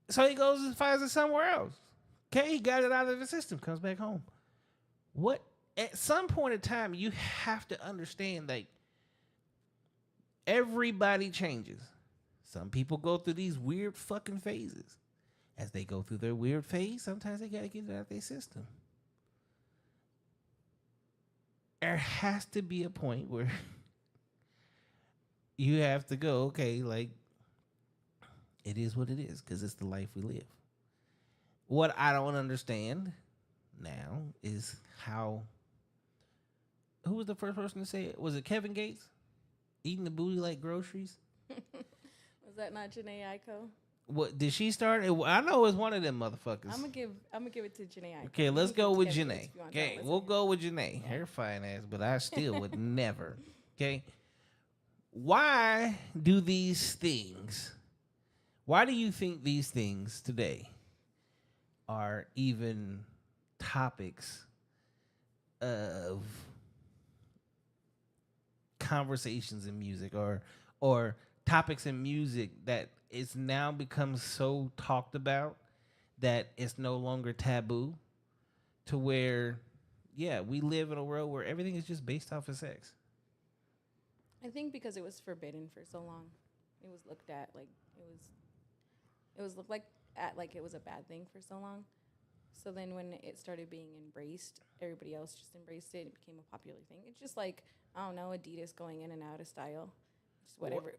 So he goes and finds it somewhere else. Okay, he got it out of the system, comes back home. What? At some point in time, you have to understand that everybody changes. Some people go through these weird fucking phases. As they go through their weird phase, sometimes they got to get it out of their system. There has to be a point where you have to go, okay, like, it is what it is, because it's the life we live. What I don't understand now is how... Who was the first person to say it? Was it Kevin Gates? Eating the booty like groceries? Was that not Janae Aiko? What did she start? I know it was one of them motherfuckers. I'm gonna give it to Janae Aiko. Okay, let's go with Janae. Okay, We'll go with Janae. Her fine ass, but I still would never. Okay. Why do these things? Why do you think these things today are even topics of conversations in music, or topics in music that it's now become so talked about that it's no longer taboo, to where, yeah, we live in a world where everything is just based off of sex? I think because it was forbidden for so long, it was looked at like it was looked like it was a bad thing for so long. So then when it started being embraced, everybody else just embraced it. It became a popular thing. It's just like, I don't know, Adidas going in and out of style. Just whatever.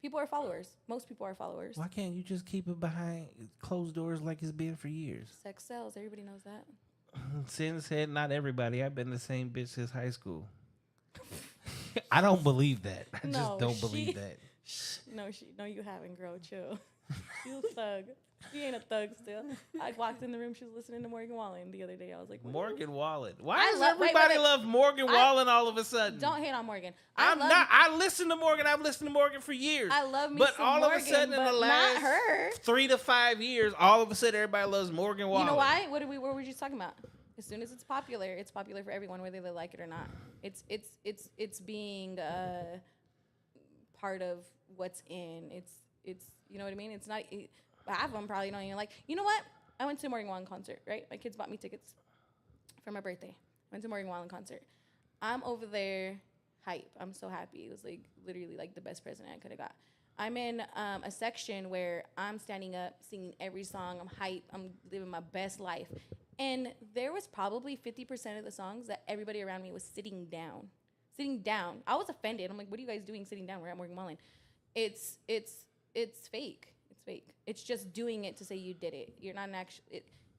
People are followers. Most people are followers. Why can't you just keep it behind closed doors like it's been for years? Sex sells. Everybody knows that. Sin said, not everybody. I've been the same bitch since high school. I don't believe that. I just don't believe that. No, you haven't, girl. Chill. You a thug. She ain't a thug still. I walked in the room. She was listening to Morgan Wallen the other day. I was like, Morgan Wallen. Why does everybody love Morgan Wallen all of a sudden? Don't hate on Morgan. I listen to Morgan. I've listened to Morgan for years. I love me but some all Morgan, of a sudden in the last not her. 3 to 5 years, all of a sudden everybody loves Morgan Wallen. You know why? What were we just talking about? As soon as it's popular for everyone, whether they like it or not. It's being part of what's in. It's you know what I mean? It's not. Half of them probably don't even like. You know what? I went to a Morgan Wallen concert, right? My kids bought me tickets for my birthday. I went to a Morgan Wallen concert. I'm over there, hype. I'm so happy. It was like literally like the best present I could have got. I'm in a section where I'm standing up, singing every song. I'm hype. I'm living my best life. And there was probably 50% of the songs that everybody around me was sitting down. Sitting down. I was offended. I'm like, what are you guys doing sitting down? We're at Morgan Wallen. It's fake. It's fake. It's just doing it to say you did it. You're not an actual.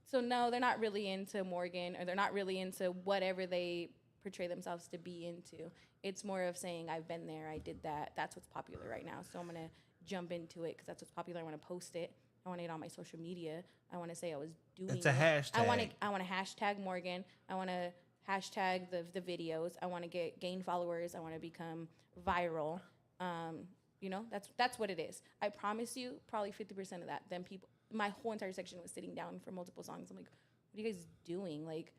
So no, they're not really into Morgan, or they're not really into whatever they portray themselves to be into. It's more of saying, I've been there, I did that. That's what's popular right now. So I'm gonna jump into it because that's what's popular. I want to post it. I want it on my social media. I want to say I was doing it. It's a hashtag. I want to hashtag Morgan. I want to hashtag the videos. I want to gain followers. I want to become viral. You know, that's what it is. I promise you, probably 50% of that. Then people, my whole entire section was sitting down for multiple songs. I'm like, what are you guys doing? Like,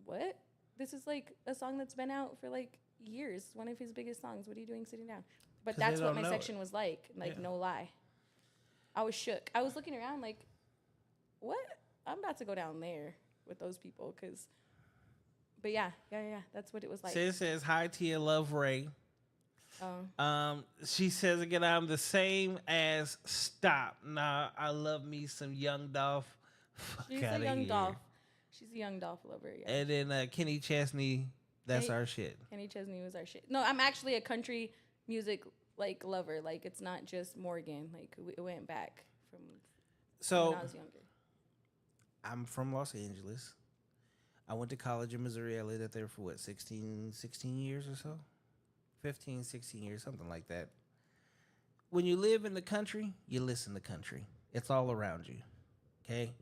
what? This is like a song that's been out for like years. One of his biggest songs. What are you doing sitting down? But 'Cause they that's what don't my know section was like. Like, Yeah. no lie. I was shook. I was looking around like, what? I'm about to go down there with those people. But yeah. That's what it was like. Sid says, hi, Tia, love Ray. She says again, I'm the same as Stop. Nah, I love me some Young Dolph. Fuck She's outta a young here. Dolph. She's a young Dolph lover, yeah. And then Kenny Chesney, that's our shit. Kenny Chesney was our shit. No, I'm actually a country music like lover. Like, it's not just Morgan. Like, it went back from So when I was younger. I'm from Los Angeles. I went to college in Missouri. I lived out there for 16 years or so? 15, 16 years, something like that. When you live in the country, you listen to country. It's all around you. Okay?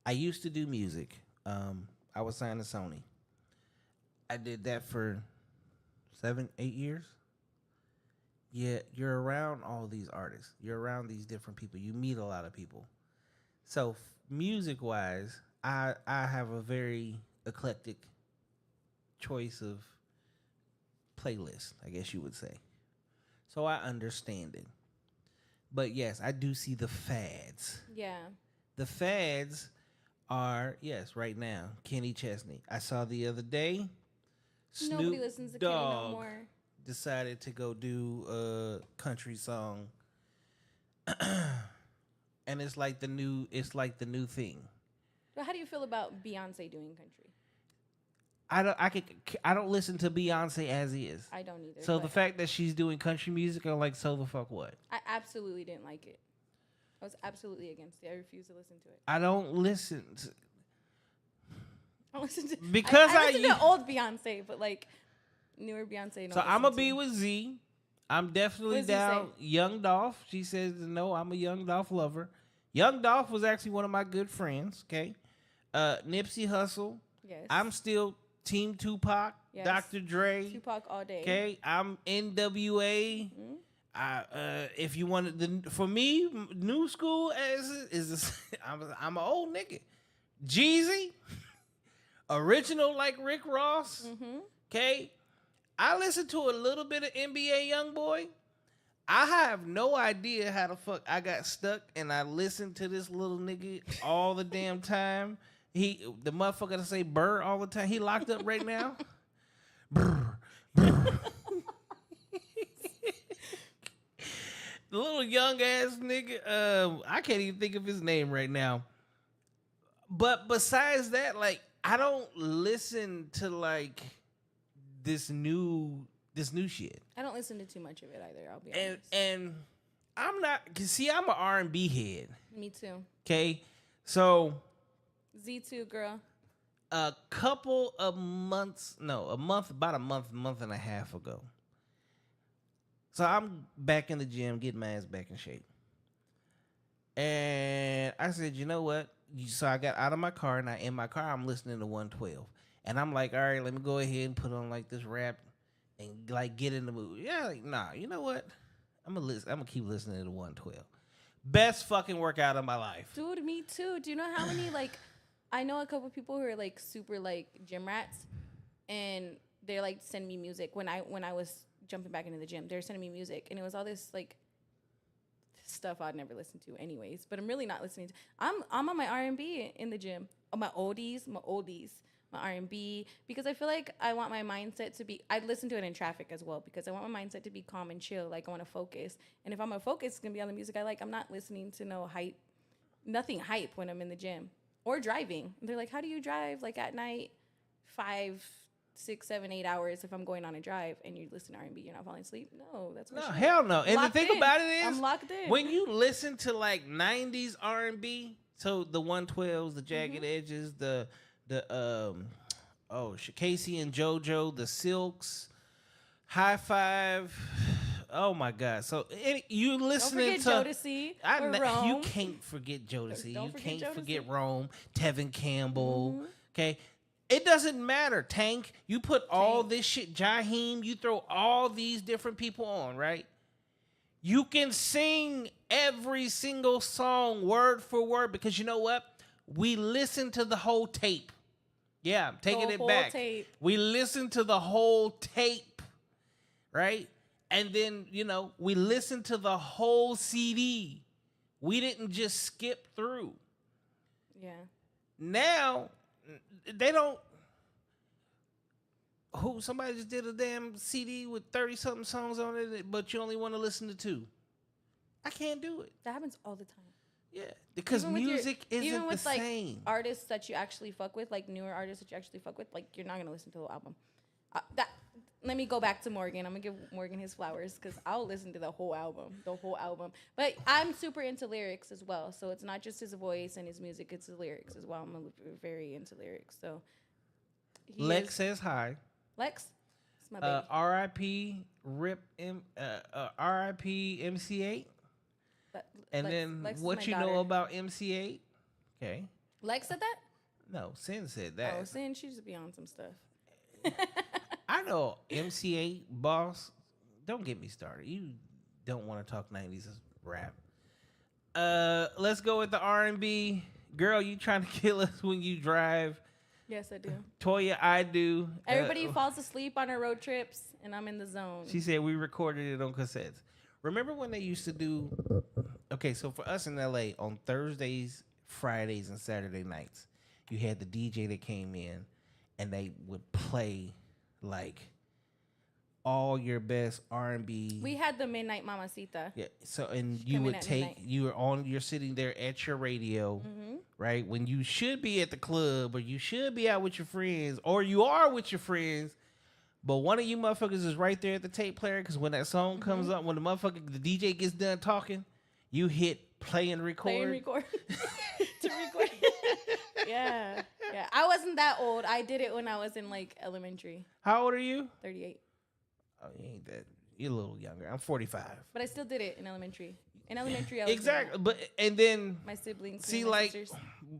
I used to do music. I was signed to Sony. I did that for 7, 8 years. Yeah, you're around all these artists. You're around these different people. You meet a lot of people. So music-wise, I have a very eclectic choice of playlist, I guess you would say. So I understand it. But yes, I do see the fads. Yeah. The fads are, yes, right now, Kenny Chesney. I saw the other day, Nobody Snoop listens to Kenny no Dogg more. decided to go do a country song. And it's like the new thing. But how do you feel about Beyonce doing country? I don't listen to Beyonce as is. I don't either. So but the fact that she's doing country music, I'm like, so the fuck what? I absolutely didn't like it. I was absolutely against it. I refused to listen to it. I don't listen to, I listen to because I listen to old Beyonce, but like newer Beyonce. So I'm gonna be with Z. I'm definitely What does he down. Young Dolph. She says no. I'm a Young Dolph lover. Young Dolph was actually one of my good friends. Okay, Nipsey Hussle. Yes. I'm still Team Tupac. Yes. Dr. Dre. Tupac all day. Okay, I'm NWA. If you wanted for me, new school I'm an old nigga. Jeezy, original like Rick Ross. Okay, I listen to a little bit of NBA YoungBoy. I have no idea how the fuck I got stuck and I listened to this little nigga all the damn time. The motherfucker that say "burr" all the time. He locked up right now. Brr, brr. The little young ass nigga. I can't even think of his name right now. But besides that, like, I don't listen to like this new shit. I don't listen to too much of it either. I'll be honest. And I'm not. Cause see, I'm an R&B head. Me too. Okay, so Z2 girl. about a month and a half ago. So I'm back in the gym, getting my ass back in shape. And I said, you know what? So I got out of my car, and in my car, I'm listening to 112. And I'm like, all right, let me go ahead and put on like this rap and like get in the mood. Yeah, like, nah, you know what? I'm gonna keep listening to 112. Best fucking workout of my life. Dude, me too. Do you know how many like I know a couple people who are like super like gym rats, and they're like send me music when I was jumping back into the gym. They're sending me music, and it was all this like stuff I'd never listen to anyways. But I'm really not listening to. I'm on my R&B in the gym. On my oldies, my R&B, because I feel like I want my mindset to be. I listen to it in traffic as well because I want my mindset to be calm and chill. Like I want to focus, and if I'm gonna focus, it's gonna be on the music I like. I'm not listening to no hype, nothing hype when I'm in the gym or driving. And they're like, how do you drive like at night, 5, 6, 7, 8 hours if I'm going on a drive and you listen to R&B, you're not falling asleep? No, that's my No, shit. hell no. And Locked the thing in. about it is, I'm locked in. when you listen to like 90s R&B, So the 112s, the jagged edges, the Casey and JoJo, the Silks, High Five. Oh my God! So you Don't listening forget to Jodeci I or kn- Rome. You can't forget Jodeci. Don't You forget can't Jodeci. forget Rome, Tevin Campbell. Okay. It doesn't matter, Tank. You put all this shit, Jaheim, you throw all these different people on, right? You can sing every single song word for word because you know what? We listen to the whole tape. Yeah, I'm taking The it whole back. tape. We listen to the whole tape, right? And then, we listen to the whole CD. We didn't just skip through. Yeah. Now, they don't. Somebody just did a damn CD with 30-something songs on it, but you only want to listen to 2. I can't do it. That happens all the time. Yeah, because Even with music isn't even with the same. artists that you actually fuck with, like newer artists that you actually fuck with, like you're not gonna listen to the whole album. Let me go back to Morgan. I'm gonna give Morgan his flowers because I'll listen to the whole album. But I'm super into lyrics as well, so it's not just his voice and his music; it's the lyrics as well. I'm very into lyrics. So Lex says hi. Lex, it's my baby. R.I.P. R.I.P. MC8. And then Lex is what my you daughter. know about MC8? Okay. Lex said that. No, Sin said that. Oh, Sin, she just be on some stuff. I know MC8 boss. Don't get me started. You don't want to talk 90s rap. Let's go with the R&B. Girl, you trying to kill us when you drive. Yes, I do. Toya, I do. Everybody falls asleep on our road trips, and I'm in the zone. She said we recorded it on cassettes. Remember when they used to do... Okay, so for us in L.A., on Thursdays, Fridays, and Saturday nights, you had the DJ that came in, and they would play, like, all your best R&B. We had the Midnight Mamacita. Yeah, so, and She you come in would at take... midnight. You're sitting there at your radio, right? When you should be at the club, or you should be out with your friends, or you are with your friends, but one of you motherfuckers is right there at the tape player, because when that song comes up, when the DJ gets done talking, you hit play and record. Play and record. To record. Yeah. I wasn't that old. I did it when I was in like elementary. How old are you? 38. Oh, you ain't that. You're a little younger. I'm 45. But I still did it in elementary. In elementary, I was Exactly. But and then my siblings. see, my like, sisters.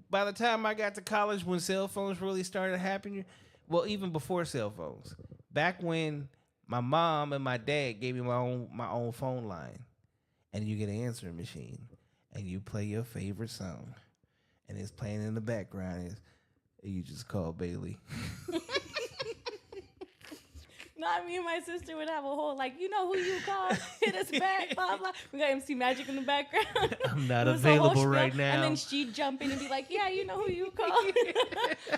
by the time I got to college, when cell phones really started happening, well, even before cell phones, back when my mom and my dad gave me my own phone line, and you get an answering machine, and you play your favorite song, and it's playing in the background, you just call Bailey. Not me and my sister would have a whole like, you know who you call, hit us back, blah blah. We got MC Magic in the background. I'm not It was a whole available spiel, right now. And then she'd jump in and be like, yeah, you know who you call.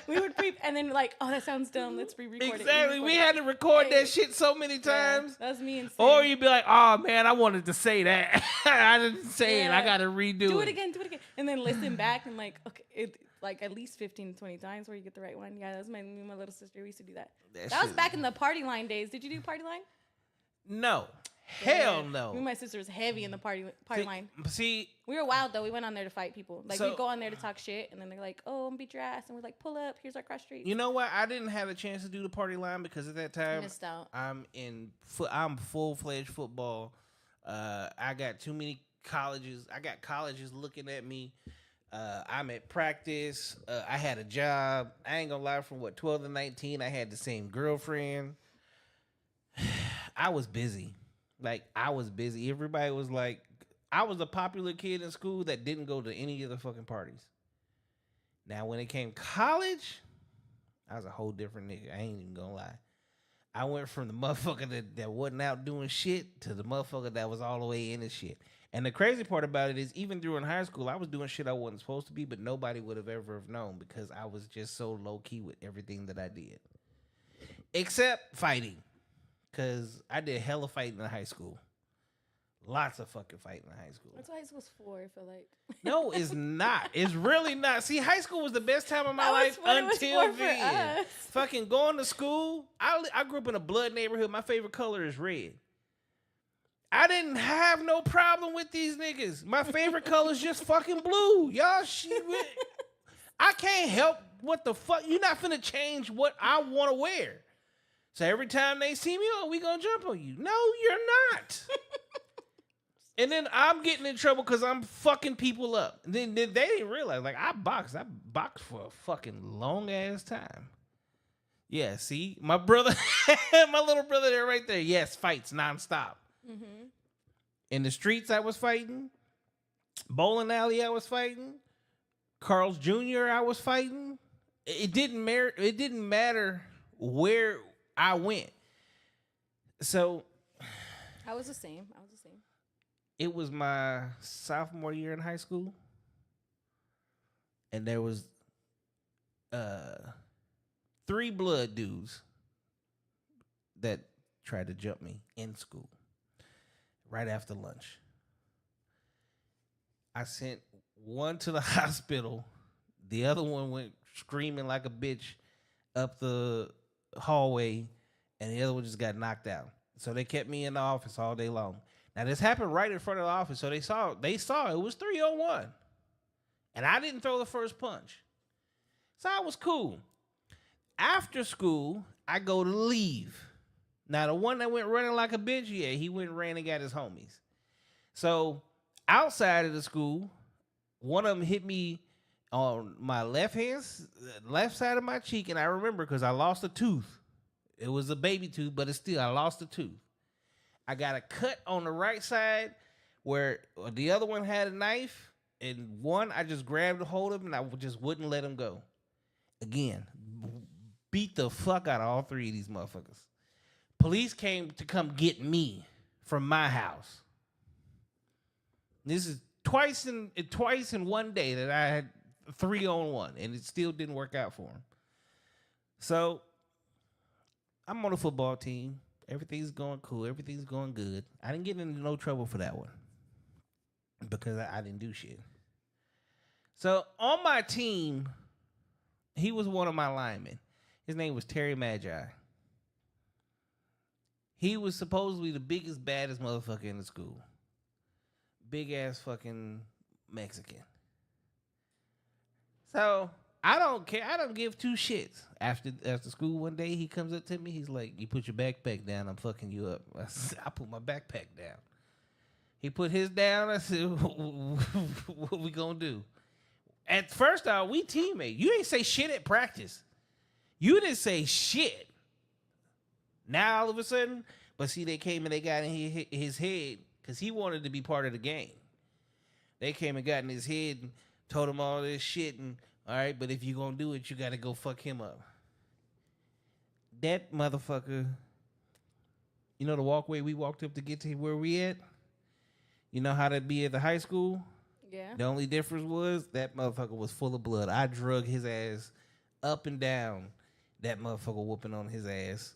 We would and then like, oh, that sounds dumb. Let's re-record it. Exactly. re-record We it. had to record that shit so many times. Yeah, that was me and Or Sid. you'd be like, oh, man, I wanted to say that. I didn't say it. I Yeah. got to redo Do it. it again. And then listen back and like, okay, like at least 15 to 20 times where you get the right one. Yeah, that's me and my little sister. We used to do that. That was shit- back in the party line days. Did you do party line? No. Hell Yeah. no. Me and my sister was heavy in the party line. See, We were wild though. We went on there to fight people. Like So- we'd go on there to talk shit, and then they're like, "Oh, I'm gonna beat your ass," and we're like, "Pull up. Here's our cross street." you know what? I didn't have a chance to do the party line because at that time Missed out. I'm full-fledged football. I got too many colleges. I got colleges looking at me. I'm at practice. I had a job. I ain't gonna lie, from 12 to 19, I had the same girlfriend. I was busy. I was busy. Everybody was like, I was a popular kid in school that didn't go to any of the fucking parties. Now, when it came college, I was a whole different nigga. I ain't even gonna lie. I went from the motherfucker that wasn't out doing shit to the motherfucker that was all the way in the shit. And the crazy part about it is, even during high school, I was doing shit I wasn't supposed to be, but nobody would have ever have known because I was just so low key with everything that I did. Except fighting. Because I did hella fighting in high school. Lots of fucking fighting in high school. That's what high school's for. I feel like. No, it's not. It's really not. See, high school was the best time of my That was life what it was until for then. us. Fucking going to school. I grew up in a blood neighborhood. My favorite color is red. I didn't have no problem with these niggas. My favorite color is just fucking blue. Y'all shit. I can't help what the fuck. You're not finna change what I want to wear. So every time they see me, oh, we gonna jump on you. No, you're not. And then I'm getting in trouble because I'm fucking people up. And then they didn't realize, like, I boxed for a fucking long ass time. Yeah, see? My brother, my little brother there right there. Yes, fights nonstop. Mm-hmm. In the streets, I was fighting. Bowling alley, I was fighting. Carl's Jr., I was fighting. It didn't matter where I went. So I was the same. it was my sophomore year in high school. And there was 3 blood dudes that tried to jump me in school right after lunch. I sent one to the hospital. The other one went screaming like a bitch up the hallway, and the other one just got knocked out. So they kept me in the office all day long. Now this happened right in front of the office, so they saw it was 3-on-1. And I didn't throw the first punch. So I was cool. After school, I go to leave. Now, the one that went running like a bitch, yeah, he went and ran and got his homies. So, outside of the school, one of them hit me on my left side of my cheek, and I remember because I lost a tooth. It was a baby tooth, but I lost a tooth. I got a cut on the right side where the other one had a knife, and one, I just grabbed a hold of him, and I just wouldn't let him go. Again, beat the fuck out of all 3 of these motherfuckers. Police came to come get me from my house. This is twice in one day that I had 3-on-1, and it still didn't work out for him. So I'm on a football team. Everything's going cool. Everything's going good. I didn't get into no trouble for that one because I didn't do shit. So on my team, he was one of my linemen. His name was Terry Magi. He was supposedly the biggest, baddest motherfucker in the school. Big ass fucking Mexican. So I don't care. I don't give 2 shits. After school one day, he comes up to me. He's like, "You put your backpack down. I'm fucking you up." I put my backpack down. He put his down. I said, "What we gonna do?" At first, we teammates. You ain't say shit at practice. You didn't say shit. Now all of a sudden, but see, they came and they got in his head because he wanted to be part of the game. They came and got in his head and told him all this shit. And all right, but if you gonna do it, you gotta go fuck him up. That motherfucker. You know the walkway we walked up to get to where we at? You know how that be at the high school? Yeah. The only difference was that motherfucker was full of blood. I drug his ass up and down that motherfucker whooping on his ass.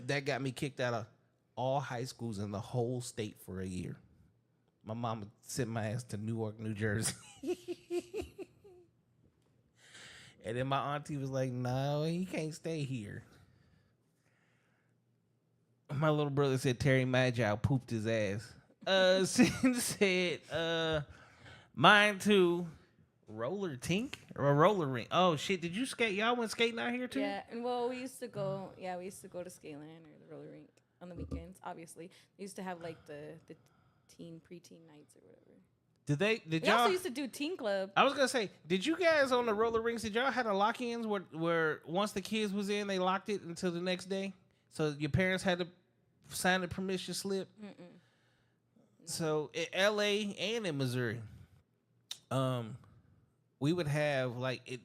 That got me kicked out of all high schools in the whole state for a year. My mama sent my ass to Newark, New Jersey. And then my auntie was like, "No, he can't stay here." My little brother said Terry Magi pooped his ass. Said, mine too. Roller tink or a roller rink? Oh shit! Did you skate? Y'all went skating out here too? Yeah, and well, we used to go to Skyline or the roller rink on the weekends. Obviously, they used to have like the preteen nights or whatever. Did We y'all also used to do teen club. I was gonna say, did you guys on the roller rinks? Did y'all have the lock-ins where once the kids was in, they locked it until the next day? So your parents had to sign the permission slip. Mm-mm. So in L.A. and in Missouri, we would have like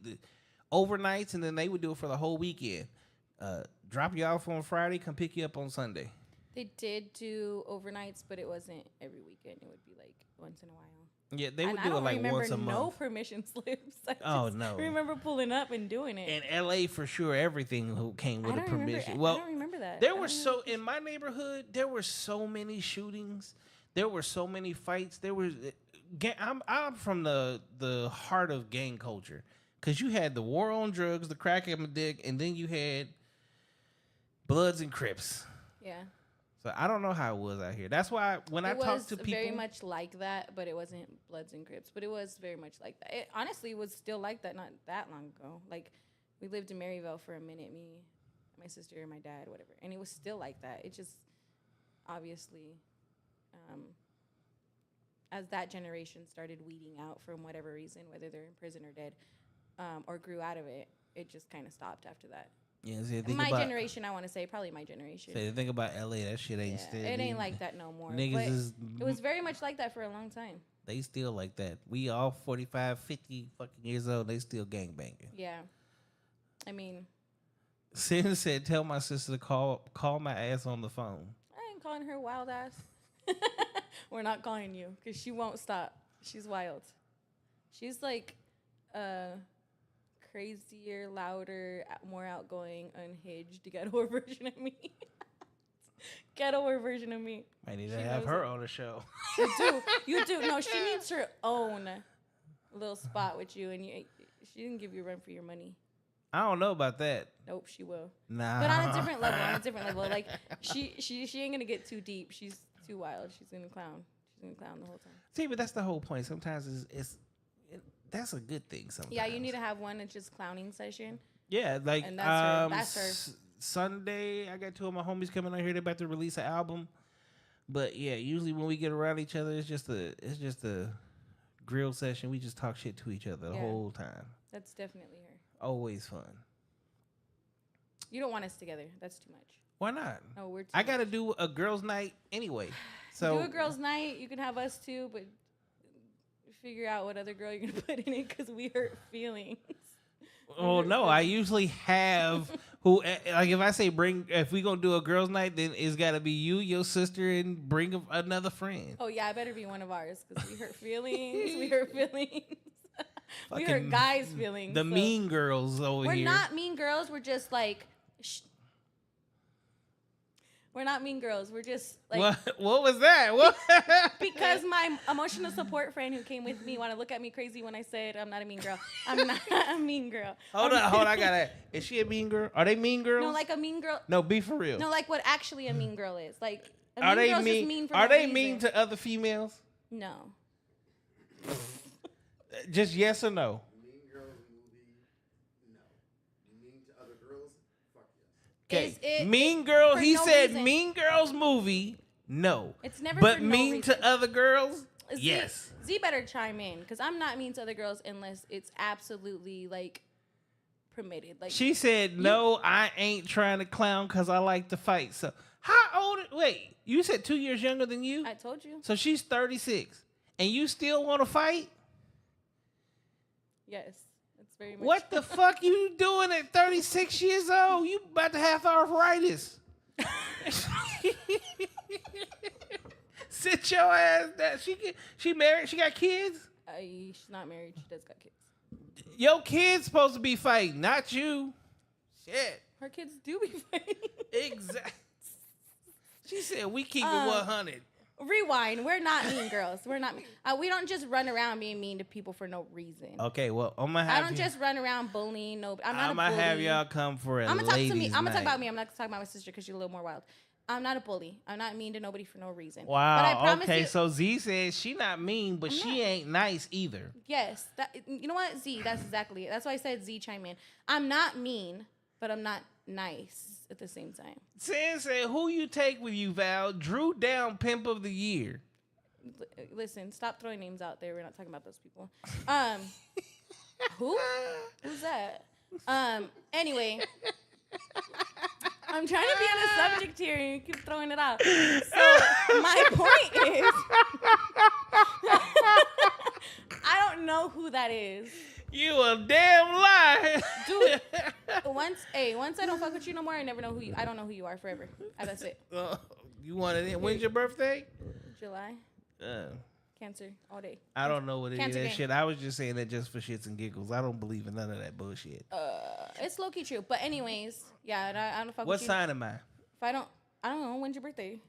overnights, and then they would do it for the whole weekend. Drop you off on Friday, come pick you up on Sunday. They did do overnights, but it wasn't every weekend. It would be like once in a while. Yeah, they would do it like once a month. No permission slips. No. I remember pulling up and doing it. In L.A. for sure, everything came with a permission. I don't remember that. In my neighborhood, there were so many shootings. There were so many fights. I'm from the heart of gang culture, because you had the war on drugs, the crack epidemic, and then you had Bloods and Crips. Yeah. So I don't know how it was out here. That's why when I talk to It was people, very much like that, but it wasn't Bloods and Crips. But it was very much like that. It honestly was still like that not that long ago. Like, we lived in Maryville for a minute, me, my sister, and my dad, whatever. And it was still like that. It just, obviously, as that generation started weeding out from whatever reason, whether they're in prison or dead, or grew out of it, it just kind of stopped after that. yeah, see, My generation, I want to say, probably my generation. Say the thing about LA, that shit ain't still. It ain't like that no more. Niggas But is. it was very much like that for a long time. They still like that. We all 45, 50 fucking years old. They still gangbanging. Yeah. I mean, Sin said, "Tell my sister to call my ass on the phone." I ain't calling her wild ass. We're not calling you because she won't stop. She's wild. She's like crazier, louder, more outgoing, unhinged, ghettoer version of me. Ghettoer version of me. Might need She to have knows her it. on the show. You do. No, she needs her own little spot with you, and she didn't give you a run for your money. I don't know about that. Nope, she will. Nah. But on a different level. Like, she ain't gonna get too deep. She's too wild. She's gonna clown. She's gonna clown the whole time. See, but that's the whole point. Sometimes that's a good thing. Sometimes. Yeah, you need to have one that's just clowning session. Yeah, like And that's her. Sunday, I got two of my homies coming out here. They're about to release an album. But yeah, usually when we get around each other, it's just a grill session. We just talk shit to each other the whole time. That's definitely her. Always fun. You don't want us together. That's too much. Why not? No, we're too I gotta much. do a girls' night anyway. So Do a girls' night. You can have us too, but figure out what other girl you're gonna put in it because we hurt feelings. Oh no, I usually have who like if I say if we gonna do a girls' night, then it's gotta be you, your sister, and bring another friend. Oh yeah, I better be one of ours because we hurt feelings. We hurt feelings. We Fucking hurt guys' feelings. The so. mean girls over We're here. not mean girls. We're just like. We're not mean girls. We're just like. What was that? What? Because my emotional support friend who came with me want to look at me crazy when I said I'm not a mean girl. I'm not a mean girl. Hold on. I gotta. Is she a mean girl? Are they mean girls? No, like a mean girl. No, be for real. No, like what actually a mean girl is. Like a Are mean they girl's mean? just mean for Are no they reason. mean to other females? No. Just yes or no. Mean Girls movie, no. Mean to other girls, fuck yes. Okay. Is it Mean Girl. for He no said reason? Mean Girls movie. No. It's never. But for no mean reason. to other girls. Z, Yes. Z better chime in because I'm not mean to other girls unless it's absolutely like permitted. Like She said, "No, I ain't trying to clown because I like to fight." So, how old? Wait, you said 2 years younger than you. I told you. So she's 36, and you still want to fight? Yes, it's very much. What the fuck you doing at 36 years old? You about to have arthritis. Sit your ass down. She married. She got kids. She's not married. She does got kids. Your kids supposed to be fighting, not you. Shit. Her kids do be fighting. Exactly. She said we keep it 100. Rewind. We're not mean girls. We're not. We don't just run around being mean to people for no reason. Okay, well, I'm gonna have I don't just run around bullying. No, I'm not I'm a gonna bully. have y'all come for a I'm gonna talk to me. ladies' I'm gonna talk night. about me. I'm not talking about my sister because she's a little more wild. I'm not a bully. I'm not mean to nobody for no reason. But I Wow. promise Okay, you, so Z says she not mean, but she not. ain't nice either. yes. You know what, Z? That's exactly it. That's why I said Z chime in. I'm not mean, but I'm not nice at the same time. Sin said, "Who you take with you, Val? Drew down Pimp of the Year." Listen, stop throwing names out there. We're not talking about those people. Who? Who's that? Anyway, I'm trying to be on a subject here, and you keep throwing it out. So my point is, I don't know who that is. You a damn lie. Dude, once I don't fuck with you no more, I never know who you. I don't know who you are forever. That's it. You want it? When's your birthday? July, Cancer, all day. I don't know what it is. Cancer That gang. shit. I was just saying that just for shits and giggles. I don't believe in none of that bullshit. It's low key true. But anyways, yeah, I don't fuck What with you. sign am I? If I don't know. When's your birthday?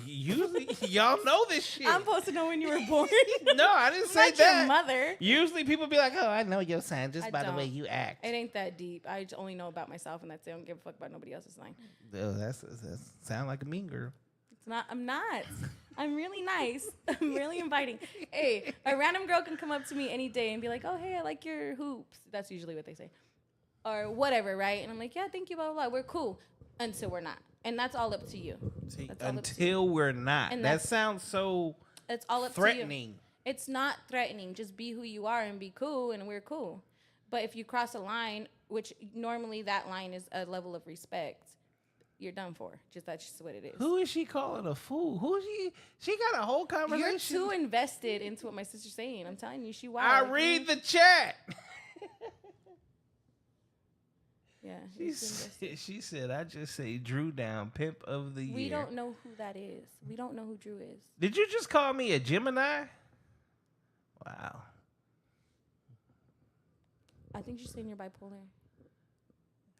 Usually, y'all know this shit. I'm supposed to know when you were born. No, I didn't I'm say not that. your mother. Usually, people be like, "Oh, I know your sign just I by the way don't. you act." It ain't that deep. I only know about myself, and that's it. I don't give a fuck about nobody else's sign. Oh, that's sound like a mean girl. It's not. I'm not. I'm really nice. I'm really inviting. Hey, a random girl can come up to me any day and be like, "Oh, hey, I like your hoops." That's usually what they say, or whatever, right? And I'm like, "Yeah, thank you, blah blah blah. We're cool," until we're not, and that's all up to you. See, That's all up to you. until we're not. And That that's- sounds so It's all up to threatening. you. It's not threatening. Just be who you are and be cool, and we're cool. But if you cross a line, which normally that line is a level of respect, you're done for. That's just what it is. Who is she calling a fool? Who is she? She got a whole conversation. You're too invested into what my sister's saying. I'm telling you, she I wild. read the chat. Yeah. She you're too invested. she said, "I just say Drew down, pimp of the year." We don't know who that is. We don't know who Drew is. Did you just call me a Gemini? Wow. I think she's saying you're bipolar.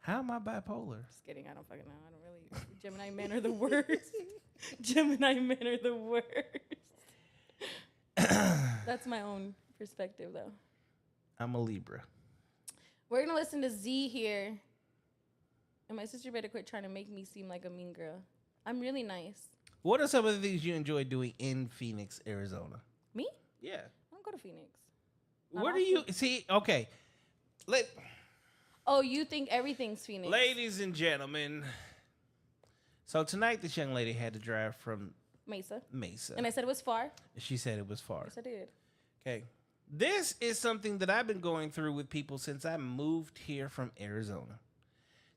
How am I bipolar? Just kidding. I don't fucking know. I don't really. Gemini men are the worst. Gemini men are the worst. That's my own perspective, though. I'm a Libra. We're gonna listen to Z here, and my sister better quit trying to make me seem like a mean girl. I'm really nice. What are some of the things you enjoy doing in Phoenix, Arizona? Me? Yeah. I don't go to Phoenix. Not Where do you often. see? Okay. Oh, you think everything's Phoenix? Ladies and gentlemen. So tonight, this young lady had to drive from Mesa. Mesa. And I said it was far. She said it was far. Yes, I did. Okay. This is something that I've been going through with people since I moved here from Arizona.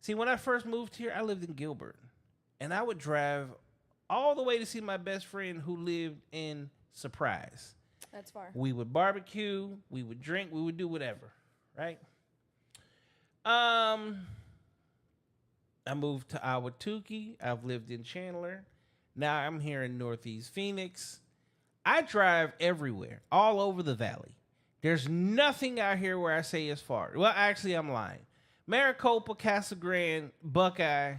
See, when I first moved here, I lived in Gilbert. And I would drive all the way to see my best friend who lived in Surprise. That's far. We would barbecue, we would drink, we would do whatever, right? I moved to Ahwatukee. I've lived in Chandler. Now I'm here in Northeast Phoenix. I drive everywhere, all over the valley. There's nothing out here where I say it's far. Well, actually, I'm lying. Maricopa, Casa Grande, Buckeye,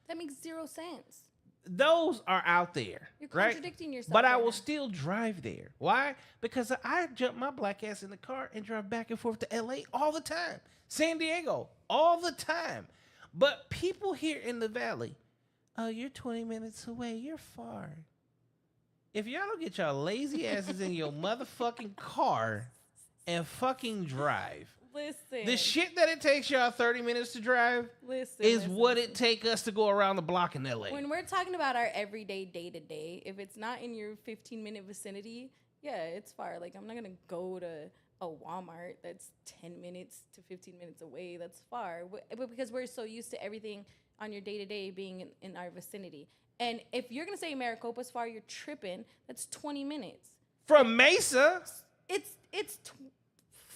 That makes zero sense. those are out there. You're right? contradicting yourself But I right will now. still drive there. Why? Because I jump my black ass in the car and drive back and forth to LA all the time. San Diego, all the time. But people here in the valley, oh, you're 20 minutes away. You're far. If y'all don't get y'all lazy asses in your motherfucking car and fucking drive, Listen. the shit that it takes y'all 30 minutes to drive Listen. is listen, what listen. it take us to go around the block in LA. When we're talking about our everyday day-to-day, if it's not in your 15-minute vicinity, yeah, it's far. Like, I'm not going to go to a Walmart that's 10 minutes to 15 minutes away. That's far. But because we're so used to everything on your day-to-day being in our vicinity. And if you're going to say Maricopa's far, you're tripping. That's 20 minutes. From Mesa. It's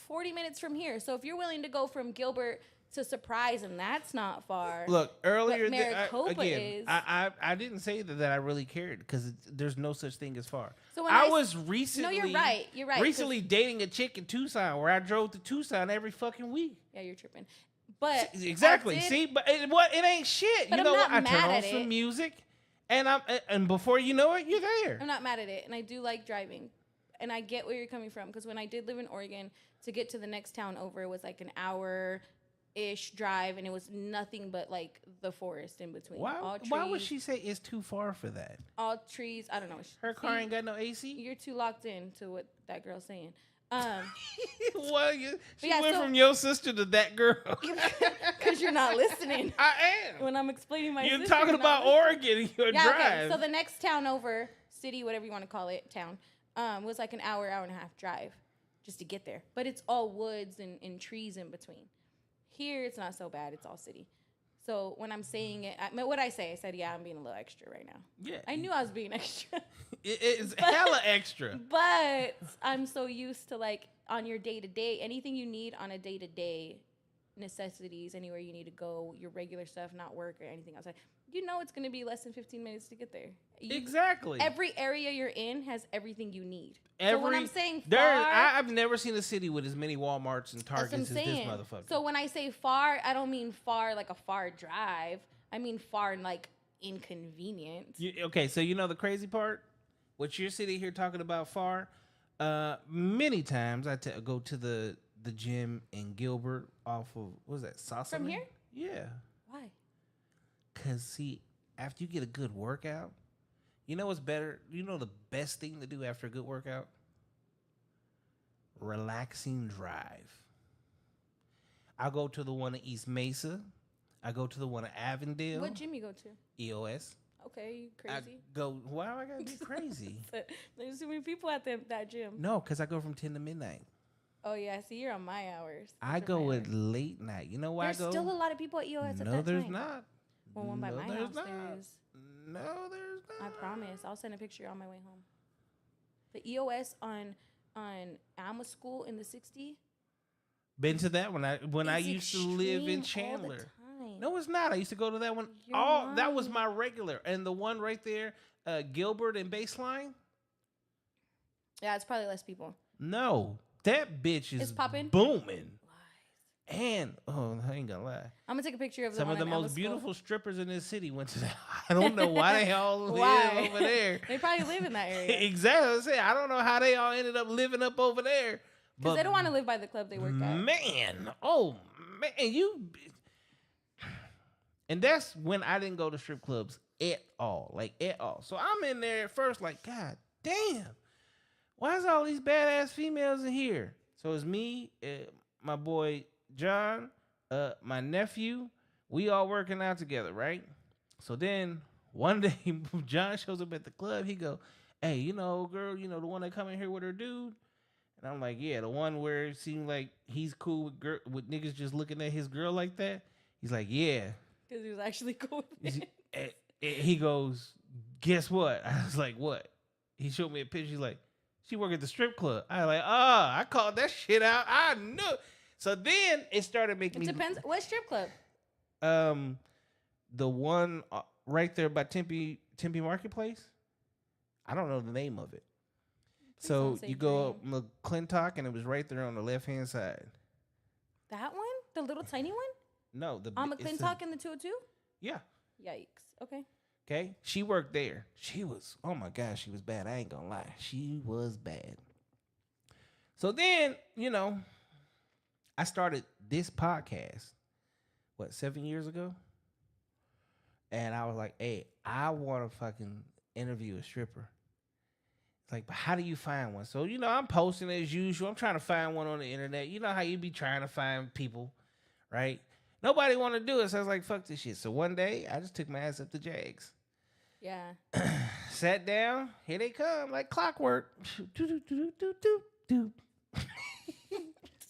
40 minutes from here. So if you're willing to go from Gilbert to Surprise, and that's not far. Look, earlier But Maricopa is. I didn't say that I really cared because there's no such thing as far. So when I I was recently. No, you're right. You're right. Recently dating a chick in Tucson where I drove to Tucson every fucking week. Yeah, you're tripping. But Exactly. I did- See, but it ain't shit. But you I'm know not what? I turn mad on at some it. music, and before you know it, you're there. I'm not mad at it, and I do like driving, and I get where you're coming from because when I did live in Oregon, to get to the next town over was like an hour-ish drive, and it was nothing but like the forest in between. All trees, Why would she say it's too far for that? all trees? I don't know. Her car See, ain't got no AC. You're too locked in to what that girl's saying. Well, she yeah, went so- from your sister to that girl. Because you're not listening I am. when I'm explaining my. You're sister, talking you're not about listening. Oregon, your Yeah, drive. okay. So the next town over, city, whatever you want to call it, town, was like an hour and a half drive just to get there. But it's all woods and trees in between. Here, it's not so bad. It's all city. So when I'm saying it, what I say, I said, yeah, I'm being a little extra right now. Yeah, I knew I was being extra. it's hella extra. But I'm so used to, like, on your day-to-day, anything you need on a day-to-day, necessities, anywhere you need to go, your regular stuff, not work or anything outside, you know it's going to be less than 15 minutes to get there. Exactly. Every area you're in has everything you need. So when I'm saying far, I've never seen a city with as many Walmarts and that's what I'm Targets as this saying. motherfucker. So when I say far, I don't mean far like a far drive. I mean far in like inconvenient. Okay, so you know the crazy part? What you're sitting here talking about far, many times I go to the gym in Gilbert off of, what was that, Sassaman? From here? Yeah. Why? Because, see, after you get a good workout, you know what's better? You know the best thing to do after a good workout? Relaxing drive. I go to the one in East Mesa. I go to the one in Avondale. What gym you go to? EOS. Okay, you I crazy. go, why do I gotta be crazy? There's too many people at that gym. No, because I go from 10 to midnight. Oh yeah, see, you're on my hours. I Those are go my at hours. late night. You know why There's I go? still a lot of people at EOS at No, that there's time. not. Well, one by No, my there's house not. there is. No, there's not. I promise. I'll send a picture on my way home. The EOS on Alma School in the 60. Been to that one. When I It's used to live in extreme all the Chandler. time. No, it's not. I used to go to that one. You're That was lying. my regular. And the one right there, Gilbert and Baseline. Yeah, it's probably less people. No, that bitch is It's popping? booming. And I ain't gonna lie. I'm gonna take a picture of Some of the one on Alma most School. beautiful strippers in this city went to that. I don't know why they all live Why? over there. They probably live in that area Exactly. I'm saying, I don't know how they all ended up living up over there. because they don't want to live by the club they work at. Man, and that's when I didn't go to strip clubs at all, like at all. So I'm in there at first, like, God damn, why is all these badass females in here? So it's me, my boy John, my nephew. We all working out together, right? So then one day John shows up at the club. He go, "Hey, you know, girl, you know the one that come in here with her dude." And I'm like, yeah, the one where it seemed like he's cool with niggas just looking at his girl like that. He's like, yeah. Because he was actually cool with it. He goes, guess what? I was like, what? He showed me a picture. He's like, she work at the strip club. I was like, I called that shit out. I knew. So then it started making It depends. What strip club? the one right there by Tempe Marketplace. I don't know the name of it. So don't say you go Dream. up McClintock, and it was right there on the left hand side. That one? The little tiny one? No, On it's McClintock in the 202? yeah. Yikes. Okay. Okay, she worked there. She was, oh my gosh, she was bad. I ain't gonna lie, she was bad. So then, I started this podcast. What, 7 years ago? And I was like, hey, I want to fucking interview a stripper. It's like, but how do you find one? So, I'm posting as usual. I'm trying to find one on the internet. You know how you be trying to find people, right? Nobody want to do it. So I was like, fuck this shit. So one day, I just took my ass up to Jags. Yeah. Sat down. Here they come, like clockwork.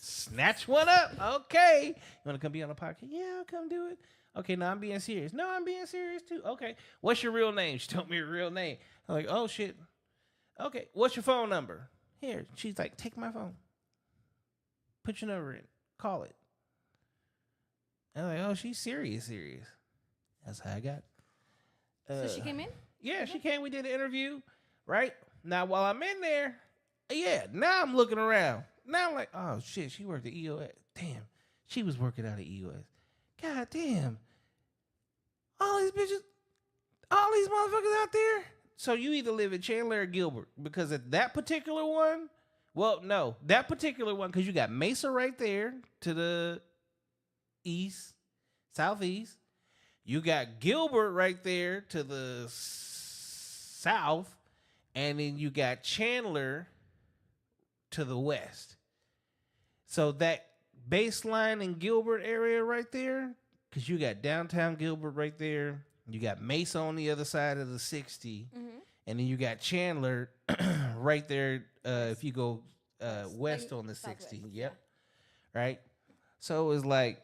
Snatch one up. Okay. You want to come be on the podcast? Yeah, I'll come do it. Okay, now I'm being serious. No, I'm being serious too. Okay. What's your real name? She told me her real name. I'm like, oh, shit. Okay. What's your phone number? Here. She's like, take my phone. Put your number in. Call it. I'm like, oh, she's serious. That's how I got. So she came in? Yeah, she came. We did an interview, right? Now, while I'm in there, now I'm looking around. Now I'm like, oh, shit, she worked at EOS. Damn, she was working out at EOS. God damn. All these bitches, all these motherfuckers out there. So you either live in Chandler or Gilbert, because at that particular one, that particular one, because you got Mesa right there to the southeast. You got Gilbert right there to the south, and then you got Chandler to the west. So that baseline in Gilbert area right there, because you got downtown Gilbert right there, you got Mesa on the other side of the 60, and then you got Chandler right there if you go west on the 60. Southwest, Yep. Right? So it was like,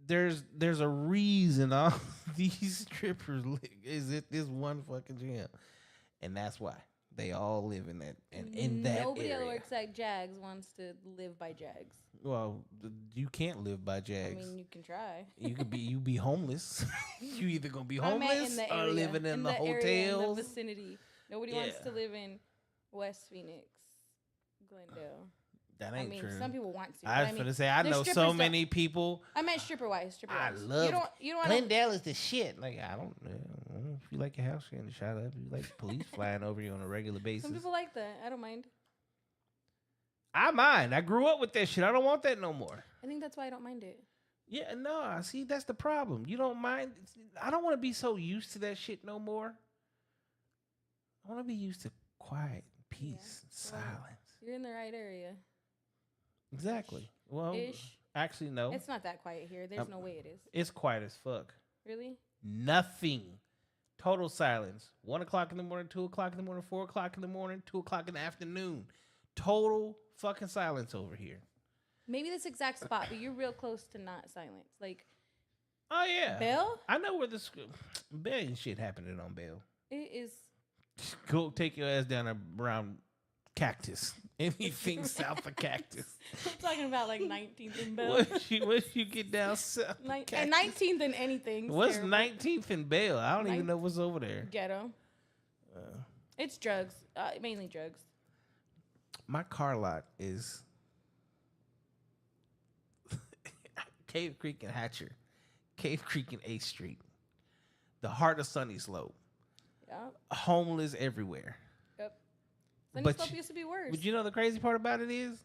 there's a reason all these strippers is at this one fucking gym, and that's why they all live in that and in that Nobody area. that works at Jags wants to live by Jags. Well, you can't live by I Jags. mean, you can try. You be homeless. You either gonna be I meant homeless in the or area, living in the area, in hotels. the vicinity. Nobody wants Yeah. to live in West Phoenix, Glendale. That I ain't mean, true. some people want to. I was mean, gonna say I there's know so strippers many people. I meant stripper wise. Stripper I wise. love. You don't want Glendale is the shit. Like I don't know if you like your house getting shot up. You like police flying over you on a regular basis. Some people like that. I don't mind. I mind. I grew up with that shit. I don't want that no more. I think that's why I don't mind it. Yeah, no. See, that's the problem. You don't mind. I don't want to be so used to that shit no more. I want to be used to quiet, peace, Well, silence. You're in the right area. Exactly. Well, Ish. actually, no. It's not that quiet here. There's no way it is. It's quiet as fuck. Really? Nothing. Total silence. 1 o'clock in the morning, 2 o'clock in the morning, 4 o'clock in the morning, 2 o'clock in the afternoon. Total fucking silence over here. Maybe this exact spot, but you're real close to not silence. Like, Oh yeah. Bell? I know where this Bell ain't shit happening on Bell. It is. Go take your ass down around Cactus. Anything south of Cactus. I'm talking about like 19th and Bell. Once you get down south of And Cactus. 19th and anything. What's 19th and Bell? I don't even Ninth- know what's over there. Ghetto. It's drugs. Mainly drugs. My car lot is Cave Creek and Hatcher. Cave Creek and 8th Street. The heart of Sunny Slope. Yep. Homeless everywhere. Yep. Sunny But Slope you- used to be worse. But you know the crazy part about it is?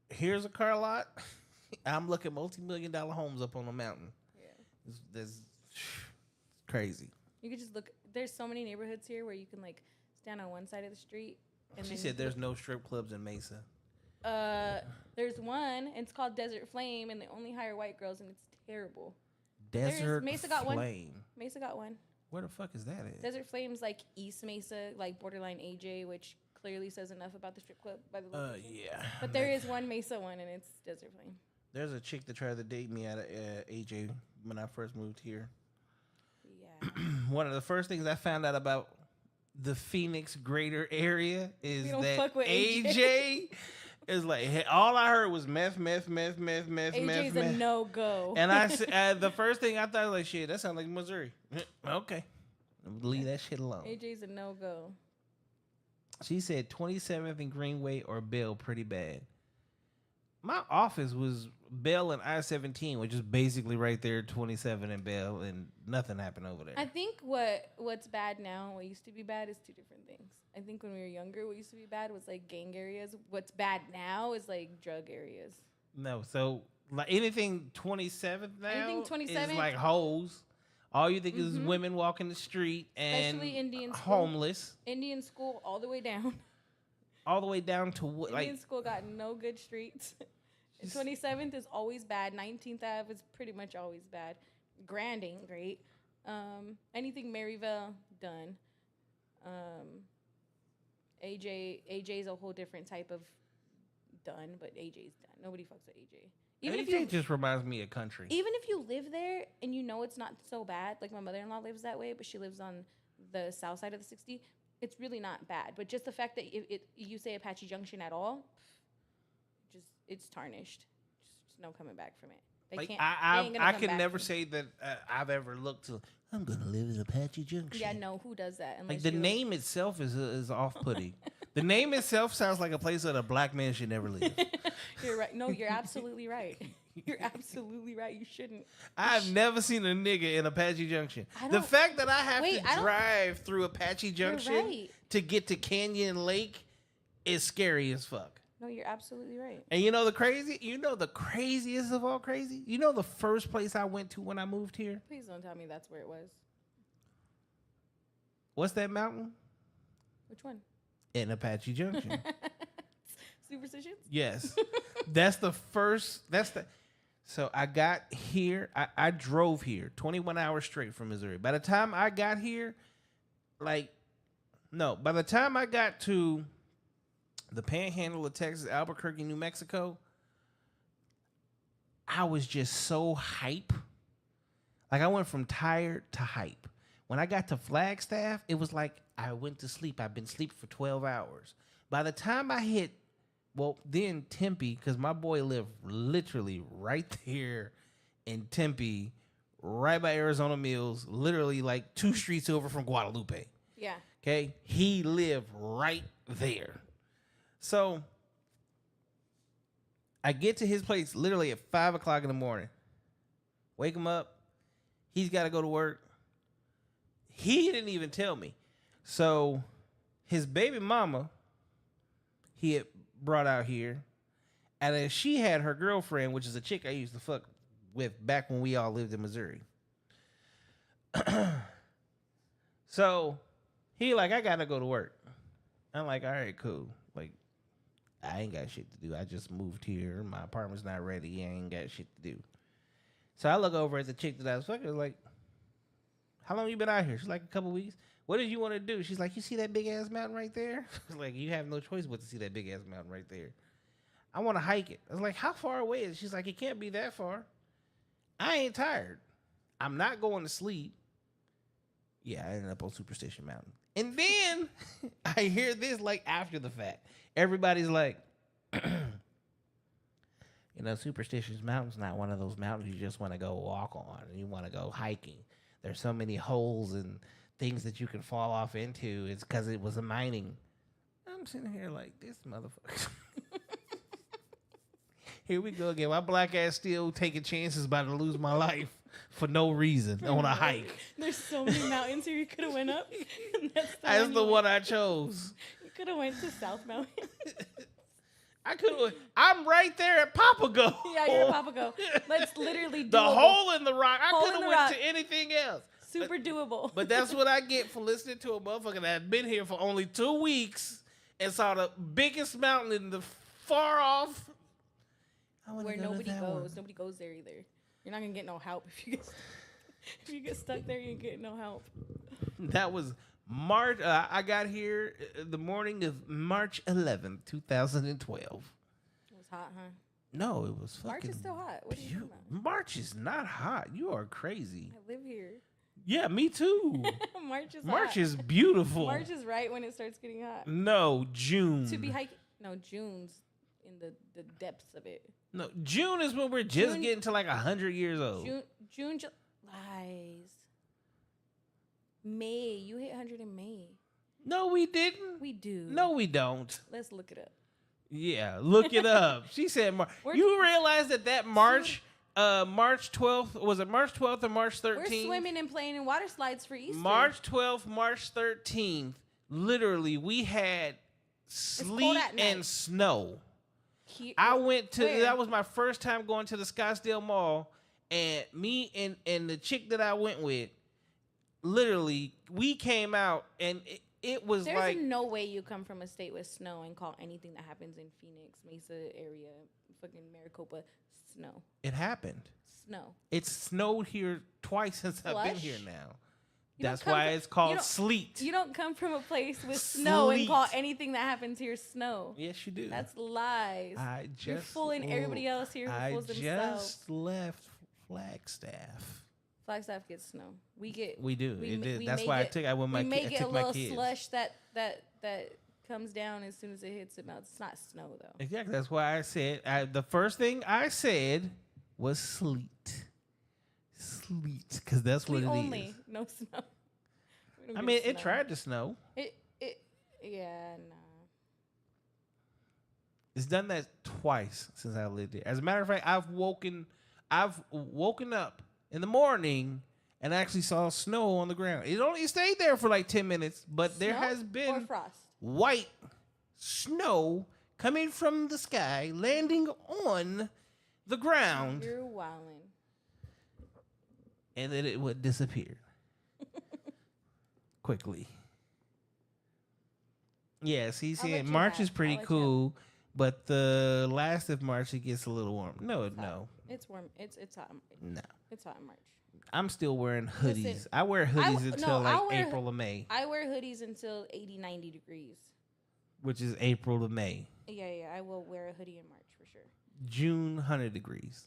Here's a car lot. I'm looking multi-million-dollar homes up on the mountain. Yeah. It's crazy. You could just look. There's so many neighborhoods here where you can like stand on one side of the street. And She then said there's no strip clubs in Mesa. There's one, and it's called Desert Flame, and they only hire white girls, and it's terrible. Desert Mesa got one. Flame. Mesa got one. Where the fuck is that at? Desert Flame's like East Mesa, like borderline AJ, which clearly says enough about the strip club by the location. Yeah. But there is one Mesa one, and it's Desert Flame. There's a chick that tried to date me at AJ when I first moved here. Yeah. One of the first things I found out about the Phoenix greater area is We don't that fuck with AJ is like, hey, all I heard was meth. AJ's a no-go. And I said, the first thing I thought was like, shit, that sounds like Missouri. Okay. Leave that shit alone. AJ's a no-go. She said 27th and Greenway or Bell pretty bad. My office was Bell and I-17, which is basically right there, 27 and Bell, and nothing happened over there. I think what's bad now and what used to be bad is two different things. I think when we were younger, what used to be bad was like gang areas. What's bad now is like drug areas. No, so like anything 27th now Anything 27th? is like hoes. All you think is women walking the street and Especially Indian school. homeless. Indian school all the way down. All the way down to what? Indian Like school got no good streets. 27th is always bad. 19th Ave is pretty much always bad. Granding, great. Anything Maryville, done. AJ's a whole different type of done, but AJ's done. Nobody fucks with AJ. Even if AJ you just reminds me of country. even if you live there and you know it's not so bad, like my mother-in-law lives that way, but she lives on the south side of the 60, it's really not bad. But just the fact that you say Apache Junction at all, just it's tarnished. Just no coming back from it. They Like can't. I they ain't gonna I come can back never from it. say that I've ever looked to. I'm gonna live in Apache Junction. Yeah, no, who does that? Like Unless the you- name itself is off-putting. The name itself sounds like a place that a black man should never live. You're right. No, you're absolutely right. You're absolutely right. You shouldn't. I've never seen a nigga in Apache Junction. I The don't- fact that I have Wait, to I don't- drive through Apache Junction right. to get to Canyon Lake is scary as fuck. No, you're absolutely right. And you know the craziest of all crazy? You know the first place I went to when I moved here? Please don't tell me that's where it was. What's that mountain? Which one? In Apache Junction. Superstitions? Yes. So I got here. I drove here 21 hours straight from Missouri. By the time I got here, by the time I got to the panhandle of Texas, Albuquerque, New Mexico, I was just so hype. Like I went from tired to hype. When I got to Flagstaff, it was like I went to sleep. I've been sleeping for 12 hours. By the time I hit, then Tempe, because my boy lived literally right there in Tempe, right by Arizona Mills, literally like 2 streets over from Guadalupe. Yeah. Okay? He lived right there. So I get to his place literally at 5 o'clock in the morning. Wake him up. He's got to go to work. He didn't even tell me. So his baby mama, he had brought out here. And then she had her girlfriend, which is a chick I used to fuck with back when we all lived in Missouri. So he like, I got to go to work. I'm like, all right, cool. Like, I ain't got shit to do. I just moved here. My apartment's not ready. I ain't got shit to do. So I look over at the chick that I was fucking. I was like, how long you been out here? She's like, a couple weeks. What did you want to do? She's like, you see that big ass mountain right there? Like, you have no choice but to see that big ass mountain right there. I want to hike it. I was like, how far away is it? She's like, it can't be that far. I ain't tired. I'm not going to sleep. Yeah, I ended up on Superstition Mountain. And then I hear this like after the fact. Everybody's like, Superstition Mountain's not one of those mountains you just want to go walk on and you want to go hiking. There's so many holes and things that you can fall off into. It's because it was a mining. I'm sitting here like, this motherfucker. Here we go again. My black ass still taking chances about to lose my life for no reason on a hike. There's so many mountains here you could have went up. And that's the one I chose. You could have went to South Mountain. I could have. I'm right there at Papago. Yeah, you're at Papago. That's literally doable. The hole in the rock. I could have went rock. to anything else. Super doable. But that's what I get for listening to a motherfucker that had been here for only 2 weeks and saw the biggest mountain in the far off. Where nobody goes. Nobody goes there either. You're not gonna get no help if you get stuck there. You ain't get no help. That was March. I got here the morning of March 11th, 2012. It was hot, huh? No, it was fucking. March is still hot. What are you talking about? March is not hot. You are crazy. I live here. Yeah, me too. March is March hot. is beautiful. March is right when it starts getting hot. No, June. To be hiking. No, June's in the depths of it. No, June is when we're just getting to like 100 years old. June, lies. May, you hit 100 in May. No, we didn't. We do. No, we don't. Let's look it up. Yeah, look it up. She said March. You realize that March 12th, was it March 12th or March 13th? We're swimming and playing in water slides for Easter. March 12th, March 13th, literally we had sleet and snow. I went to, that was my first time going to the Scottsdale Mall, and me and the chick that I went with, literally, we came out, and it was There's no way you come from a state with snow and call anything that happens in Phoenix, Mesa area, fucking Maricopa, snow. It happened. Snow. It's snowed here twice since I've been here now. That's why it's called sleet. You don't come from a place with snow and call anything that happens here snow. Yes, you do. That's lies. You're fooling everybody else here who fools themselves. I just left Flagstaff. Flagstaff gets snow. We do. That's why I took my kids. We get a little slush that comes down as soon as it hits it melts. It's not snow though. Exactly. That's why I said the first thing I said was sleet. Sleet, because that's what it is. No snow. I mean, it tried to snow. Yeah, no. It's done that twice since I lived here. As a matter of fact, I've woken up in the morning and actually saw snow on the ground. It only stayed there for like 10 minutes, but there has been white snow coming from the sky, landing on the ground. You're wildin'. And then it would disappear quickly. Yeah, see, March is pretty cool, but the last of March it gets a little warm. No. It's warm. It's hot. No. It's hot in March. I'm still wearing hoodies. Listen, I wear hoodies until April or May. I wear hoodies until 80, 90 degrees. Which is April to May. Yeah. I will wear a hoodie in March for sure. June, 100 degrees.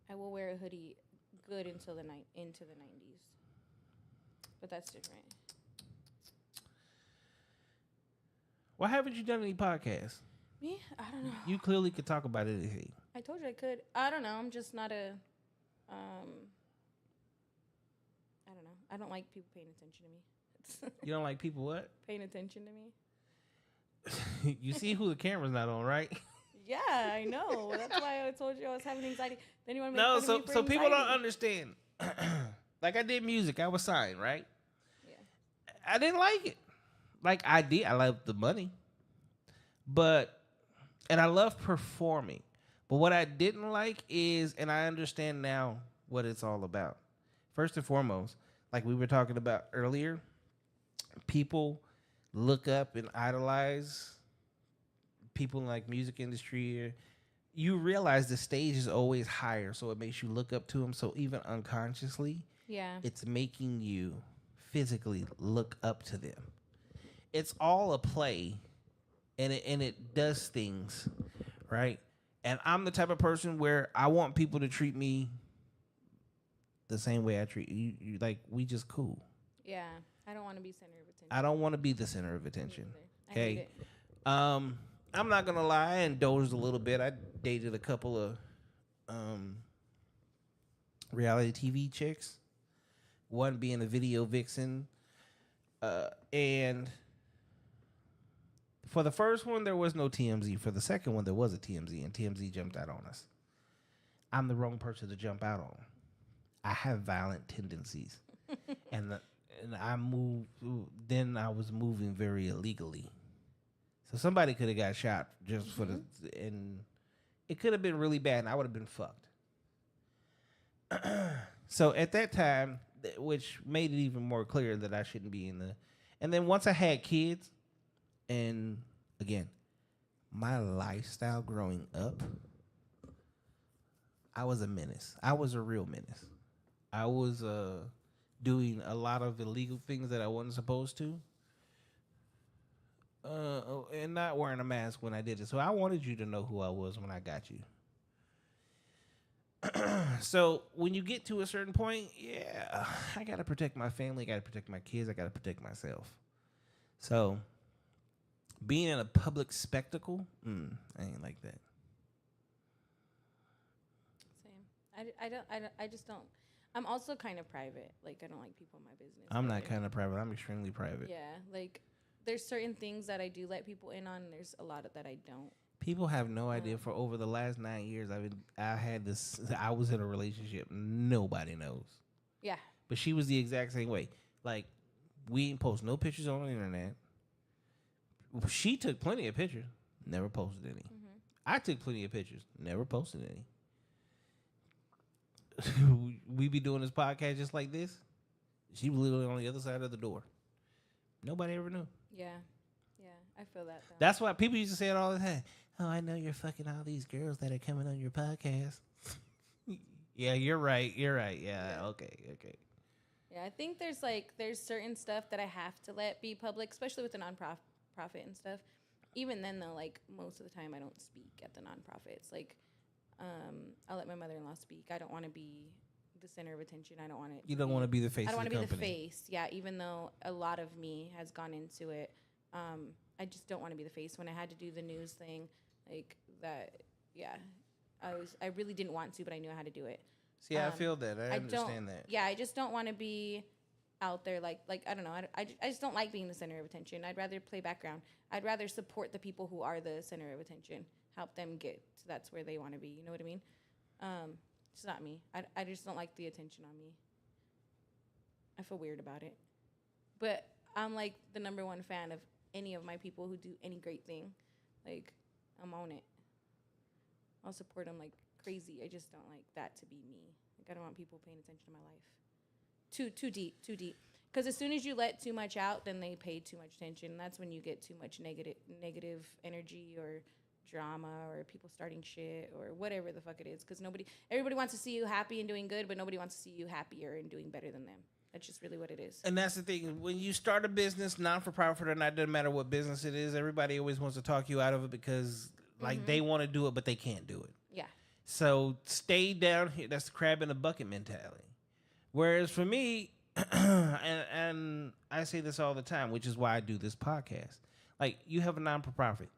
I will wear a hoodie good until into the 90s. But that's different. Why haven't you done any podcasts? Me? I don't know. You clearly could talk about anything. I told you I could. I don't know. I'm just not a I don't know. I don't like people paying attention to me. You don't like people what? Paying attention to me. You see who the camera's not on, right? Yeah, I know. That's why I told you I was having anxiety. Then you want to make No, fun of me for so people don't anxiety. understand. Like I did music, I was signed, right? Yeah. I didn't like it. Like I loved the money, but and I love performing. But what I didn't like is, and I understand now what it's all about. First and foremost, like we were talking about earlier, people look up and idolize people in like music industry. You realize the stage is always higher, so it makes you look up to them. So even unconsciously, Yeah. it's making you physically look up to them. It's all a play, and it does things, right? And I'm the type of person where I want people to treat me the same way I treat you. Like we just cool. Yeah. I don't want to be center of attention. I don't want to be the center of attention. I hate Okay. it. I'm not gonna lie. I indulged a little bit. I dated a couple of reality TV chicks. One being a video vixen, and for the first one there was no TMZ. For the second one there was a TMZ, and TMZ jumped out on us. I'm the wrong person to jump out on. I have violent tendencies, and I moved. Then I was moving very illegally, so somebody could have got shot just for the, and it could have been really bad, and I would have been fucked. So at that time, which made it even more clear that I shouldn't be in the. And then once I had kids, and again, my lifestyle growing up, I was a menace. I was a real menace. I was doing a lot of illegal things that I wasn't supposed to, and not wearing a mask when I did it. So I wanted you to know who I was when I got you. So when you get to a certain point, yeah, I gotta protect my family, I gotta protect my kids, I gotta protect myself. So being in a public spectacle, I ain't like that. Same. I just don't. I'm also kind of private. Like, I don't like people in my business. I'm not Like, kind of private. I'm extremely private. Yeah. Like, there's certain things that I do let people in on, and there's a lot that I don't. People have no idea. For over the last 9 years, I was in a relationship. Nobody knows. Yeah. But she was the exact same way. Like, we ain't post no pictures on the internet. She took plenty of pictures, never posted any. I took plenty of pictures, never posted any. We be doing this podcast just like this. She was literally on the other side of the door. Nobody ever knew. Yeah. Yeah. I feel that. Though. That's why people used to say it all the time. Oh, I know you're fucking all these girls that are coming on your podcast. Yeah, you're right. You're right. Yeah. Okay. Yeah, I think there's certain stuff that I have to let be public, especially with the nonprofit and stuff. Even then, though, like most of the time, I don't speak at the nonprofits. Like, I'll let my mother-in-law speak. I don't want to be the center of attention. I don't want it. You don't want to be the face. I don't want to be the face. Yeah, even though a lot of me has gone into it, I just don't want to be the face. When I had to do the news thing, like that, yeah, I really didn't want to, but I knew I had to do it. See, I feel that. I understand that. Yeah, I just don't want to be out there like I don't know. I just don't like being the center of attention. I'd rather play background. I'd rather support the people who are the center of attention, help them get to that's where they want to be. You know what I mean? It's not me. I just don't like the attention on me. I feel weird about it. But I'm like the number one fan of any of my people who do any great thing. Like, I'm on it. I'll support them like crazy. I just don't like that to be me. Like, I don't want people paying attention to my life. Too deep. Because as soon as you let too much out, then they pay too much attention. And that's when you get too much negative energy or drama or people starting shit or whatever the fuck it is. Because everybody wants to see you happy and doing good, but nobody wants to see you happier and doing better than them. That's just really what it is. And that's the thing. When you start a business, non-for-profit or not, doesn't matter what business it is, everybody always wants to talk you out of it because like they want to do it, but they can't do it. Yeah. So stay down here. That's the crab in the bucket mentality. Whereas for me, and I say this all the time, which is why I do this podcast. Like, you have a non-for-profit.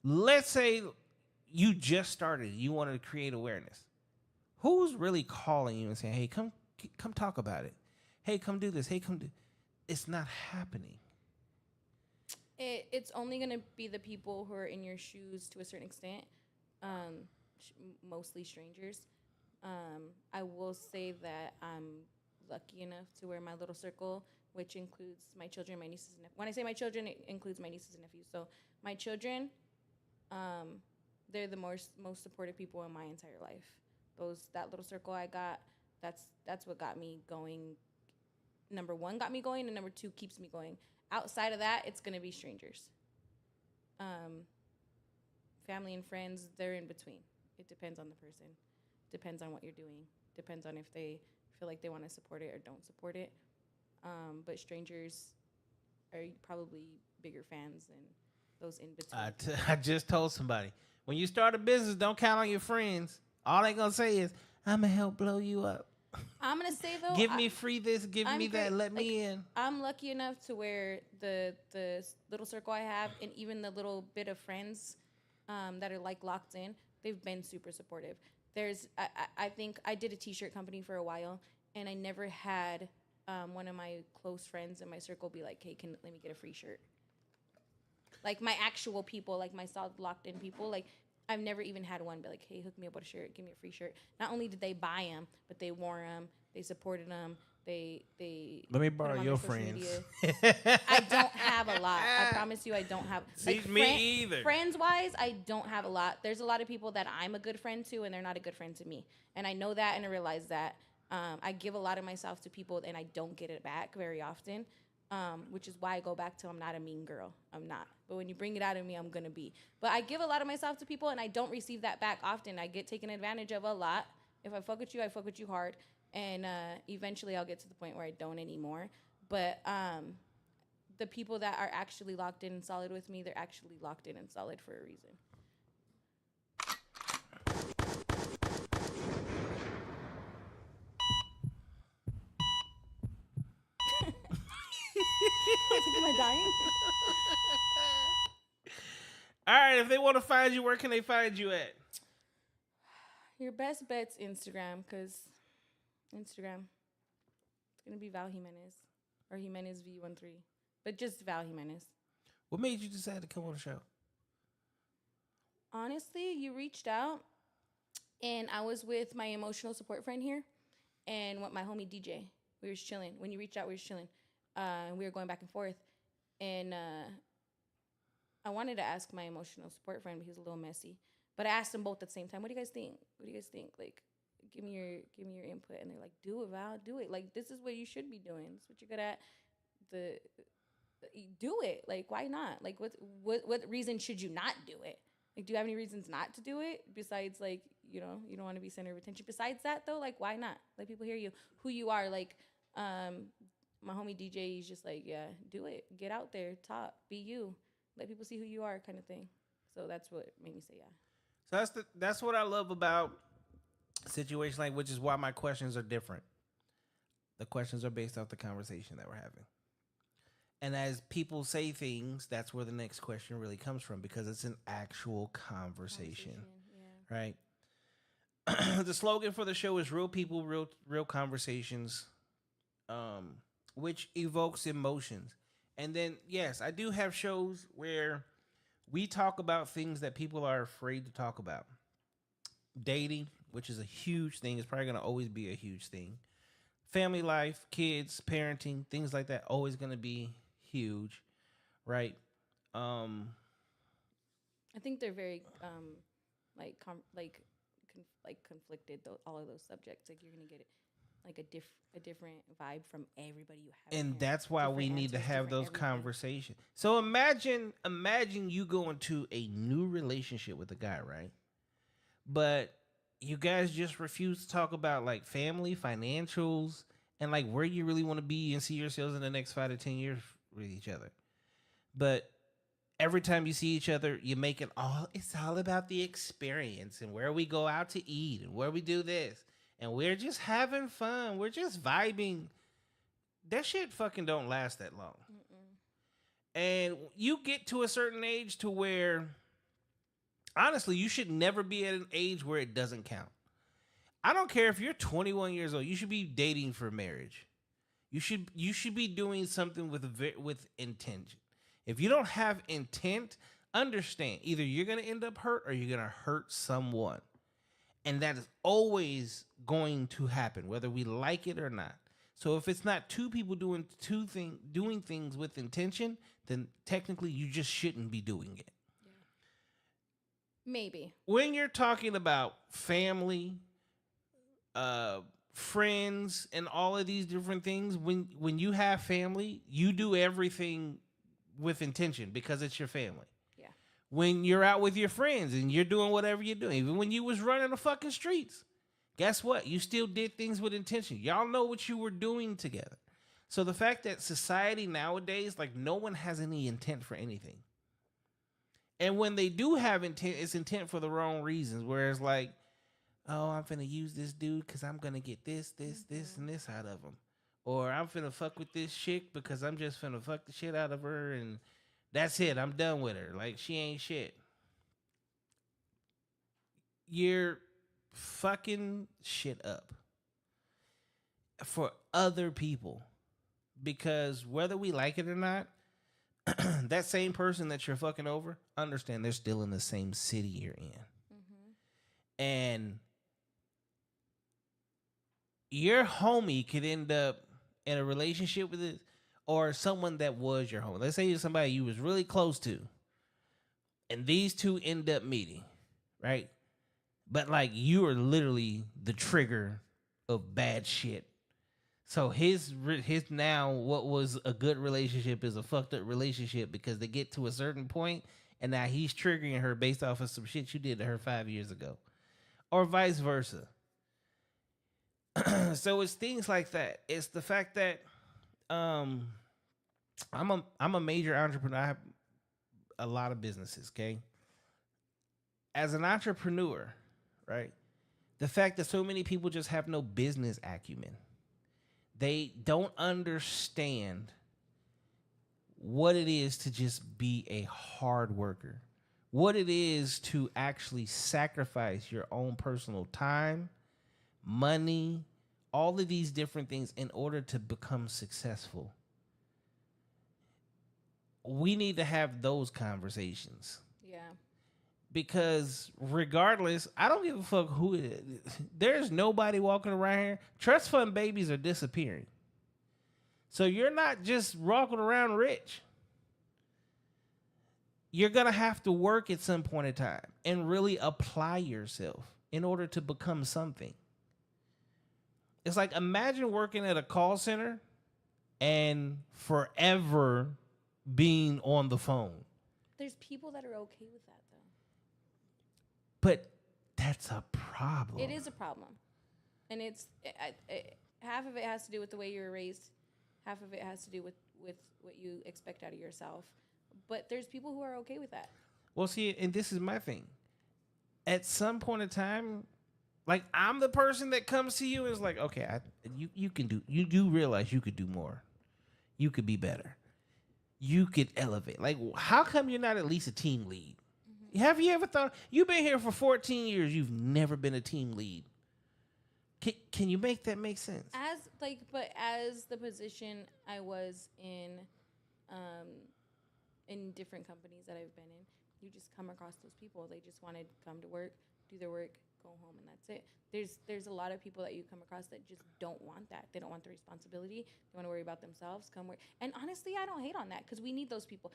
Let's say you just started. You wanted to create awareness. Who's really calling you and saying, hey, come talk about it. Hey, come do this. Hey, come do. It's not happening. It's only going to be the people who are in your shoes to a certain extent. mostly strangers. I will say that I'm lucky enough to where my little circle, which includes my children, my nieces and nephews. When I say my children, it includes my nieces and nephews. So my children, they're the most supportive people in my entire life. That little circle I got, that's what got me going. Number one got me going, and number two keeps me going. Outside of that, it's gonna be strangers. Family and friends, they're in between. It depends on the person. Depends on what you're doing. Depends on if they feel like they want to support it or don't support it. But strangers are probably bigger fans than those in between. I just told somebody, when you start a business, don't count on your friends. All they gonna say is, I'm gonna help blow you up. I'm gonna say though, Give me free this, give me that, let me in. I'm lucky enough to where the little circle I have, and even the little bit of friends that are like locked in, they've been super supportive. I think I did a t-shirt company for a while, and I never had one of my close friends in my circle be like, hey, let me get a free shirt. Like my actual people, like my solid locked in people, like I've never even had one be like, hey, hook me up with a shirt, give me a free shirt. Not only did they buy them, but they wore them, they supported them, they let me borrow your friends. I don't have a lot. I promise you, I don't have. See, me either. Friends wise, I don't have a lot. There's a lot of people that I'm a good friend to, and they're not a good friend to me. And I know that, and I realize that. I give a lot of myself to people, and I don't get it back very often. Which is why I go back to I'm not a mean girl. I'm not. But when you bring it out of me, I'm going to be. But I give a lot of myself to people, and I don't receive that back often. I get taken advantage of a lot. If I fuck with you, I fuck with you hard. And eventually I'll get to the point where I don't anymore. But the people that are actually locked in and solid with me, they're actually locked in and solid for a reason. Am I dying? All right, if they want to find you, where can they find you at? Your best bet's Instagram, because Instagram, it's going to be Val Jimenez or Jimenez V13, but just Val Jimenez. What made you decide to come on the show? Honestly, you reached out, and I was with my emotional support friend here and with my homie DJ. We were chilling. When you reached out, we were chilling. We were going back and forth. And I wanted to ask my emotional support friend, but he was a little messy. But I asked them both at the same time, what do you guys think? What do you guys think? Like, give me your input. And they're like, do it, Val, do it. Like, this is what you should be doing. This is what you're good at. Do it. Like, why not? Like, what reason should you not do it? Like, do you have any reasons not to do it? Besides, like, you know, you don't want to be center of attention. Besides that, though, like, why not? Let people hear you, who you are. Like, my homie DJ, he's just like, yeah, do it. Get out there, talk, be you. Let people see who you are, kind of thing. So that's what made me say yeah. So that's what I love about situations like, which is why my questions are different. The questions are based off the conversation that we're having. And as people say things, that's where the next question really comes from, because it's an actual conversation. Yeah. Right? The slogan for the show is real people, real conversations, which evokes emotions. And then, yes, I do have shows where we talk about things that people are afraid to talk about. Dating, which is a huge thing. It's probably going to always be a huge thing. Family life, kids, parenting, things like that, always going to be huge, right? I think they're very conflicted. All of those subjects, like you're gonna get like a different vibe from everybody you have, and that's why we need to have those conversations. So imagine you go into a new relationship with a guy, right? But you guys just refuse to talk about like family, financials, and like where you really want to be and see yourselves in the next 5 to 10 years with each other. But every time you see each other, you make it it's all about the experience and where we go out to eat and where we do this. And we're just having fun. We're just vibing. That shit fucking don't last that long. Mm-mm. And you get to a certain age to where, honestly, you should never be at an age where it doesn't count. I don't care if you're 21 years old. You should be dating for marriage. You should be doing something with intention. If you don't have intent, understand, either you're going to end up hurt or you're going to hurt someone. And that is always going to happen, whether we like it or not. So if it's not two people doing doing things with intention, then technically you just shouldn't be doing it. Maybe. When you're talking about family, friends, and all of these different things, when you have family, you do everything with intention because it's your family. Yeah. When you're out with your friends and you're doing whatever you're doing, even when you was running the fucking streets, guess what? You still did things with intention. Y'all know what you were doing together. So the fact that society nowadays, like, no one has any intent for anything. And when they do have intent, it's intent for the wrong reasons. Whereas, like, oh, I'm finna use this dude because I'm gonna get this, and this out of him. Or I'm finna fuck with this chick because I'm just finna fuck the shit out of her and that's it. I'm done with her. Like, she ain't shit. You're fucking shit up for other people. Because whether we like it or not, that same person that you're fucking over, understand they're still in the same city you're in. Mm-hmm. And your homie could end up in a relationship with it, or someone that was your homie. Let's say you're somebody you was really close to, and these two end up meeting, right? But like, you are literally the trigger of bad shit. So his now what was a good relationship is a fucked up relationship because they get to a certain point and now he's triggering her based off of some shit you did to her 5 years ago, or vice versa. So it's things like that. It's the fact that I'm a major entrepreneur. I have a lot of businesses. Okay, as an entrepreneur, right? The fact that so many people just have no business acumen. They don't understand what it is to just be a hard worker, what it is to actually sacrifice your own personal time, money, all of these different things in order to become successful. We need to have those conversations. Yeah. Because regardless, I don't give a fuck who it is. There's nobody walking around here. Trust fund babies are disappearing. So you're not just walking around rich. You're going to have to work at some point in time and really apply yourself in order to become something. It's like, imagine working at a call center and forever being on the phone. There's people that are okay with that, though. But that's a problem. It is a problem. And half of it has to do with the way you were raised. Half of it has to do with what you expect out of yourself. But there's people who are okay with that. Well, see, and this is my thing. At some point in time, like, I'm the person that comes to you and is like, okay, you can do, you do realize you could do more. You could be better. You could elevate. Like, how come you're not at least a team lead? Mm-hmm. Have you ever thought, you've been here for 14 years, you've never been a team lead? Can you make that make sense? As the position I was in different companies that I've been in, you just come across those people. They just want to come to work, do their work, go home, and that's it. There's a lot of people that you come across that just don't want that. They don't want the responsibility. They want to worry about themselves, come work. And honestly, I don't hate on that because we need those people.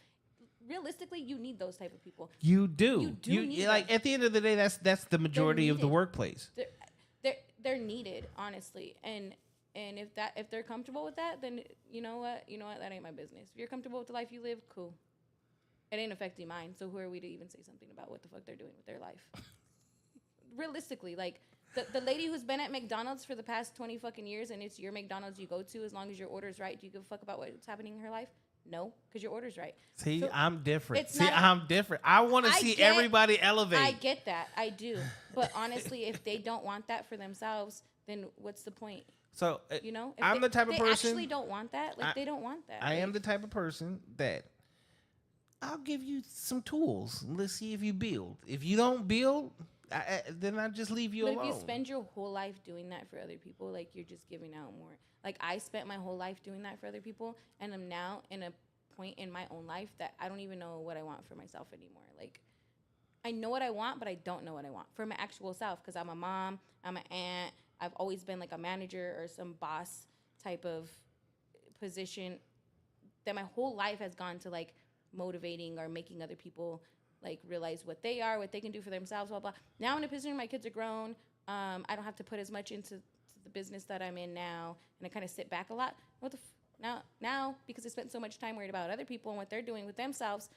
Realistically, you need those type of people. You do. You need like them. At the end of the day, that's the majority of the workplace. They're needed, honestly. And if they're comfortable with that, then you know what, that ain't my business. If you're comfortable with the life you live, cool. It ain't affecting mine. So who are we to even say something about what the fuck they're doing with their life? Realistically, like the lady who's been at McDonald's for the past 20 fucking years, and it's your McDonald's you go to, as long as your order's right, do you give a fuck about what's happening in her life? No, because your order's right. See, so I'm different. I'm different. I want to see everybody elevate. I get that. I do. But honestly, if they don't want that for themselves, then what's the point? So, I'm the type of person. They actually don't want that. They don't want that. I am the type of person that I'll give you some tools. Let's see if you build. If you don't build, then I'll just leave you alone. But if you spend your whole life doing that for other people, like, you're just giving out more. Like, I spent my whole life doing that for other people, and I'm now in a point in my own life that I don't even know what I want for myself anymore. Like, I know what I want, but I don't know what I want for my actual self because I'm a mom, I'm an aunt. I've always been like a manager or some boss type of position that my whole life has gone to like motivating or making other people like realize what they are, what they can do for themselves, blah, blah. Now I'm in a position my kids are grown. I don't have to put as much into the business that I'm in now. And I kind of sit back a lot. Now, because I spent so much time worried about other people and what they're doing with themselves,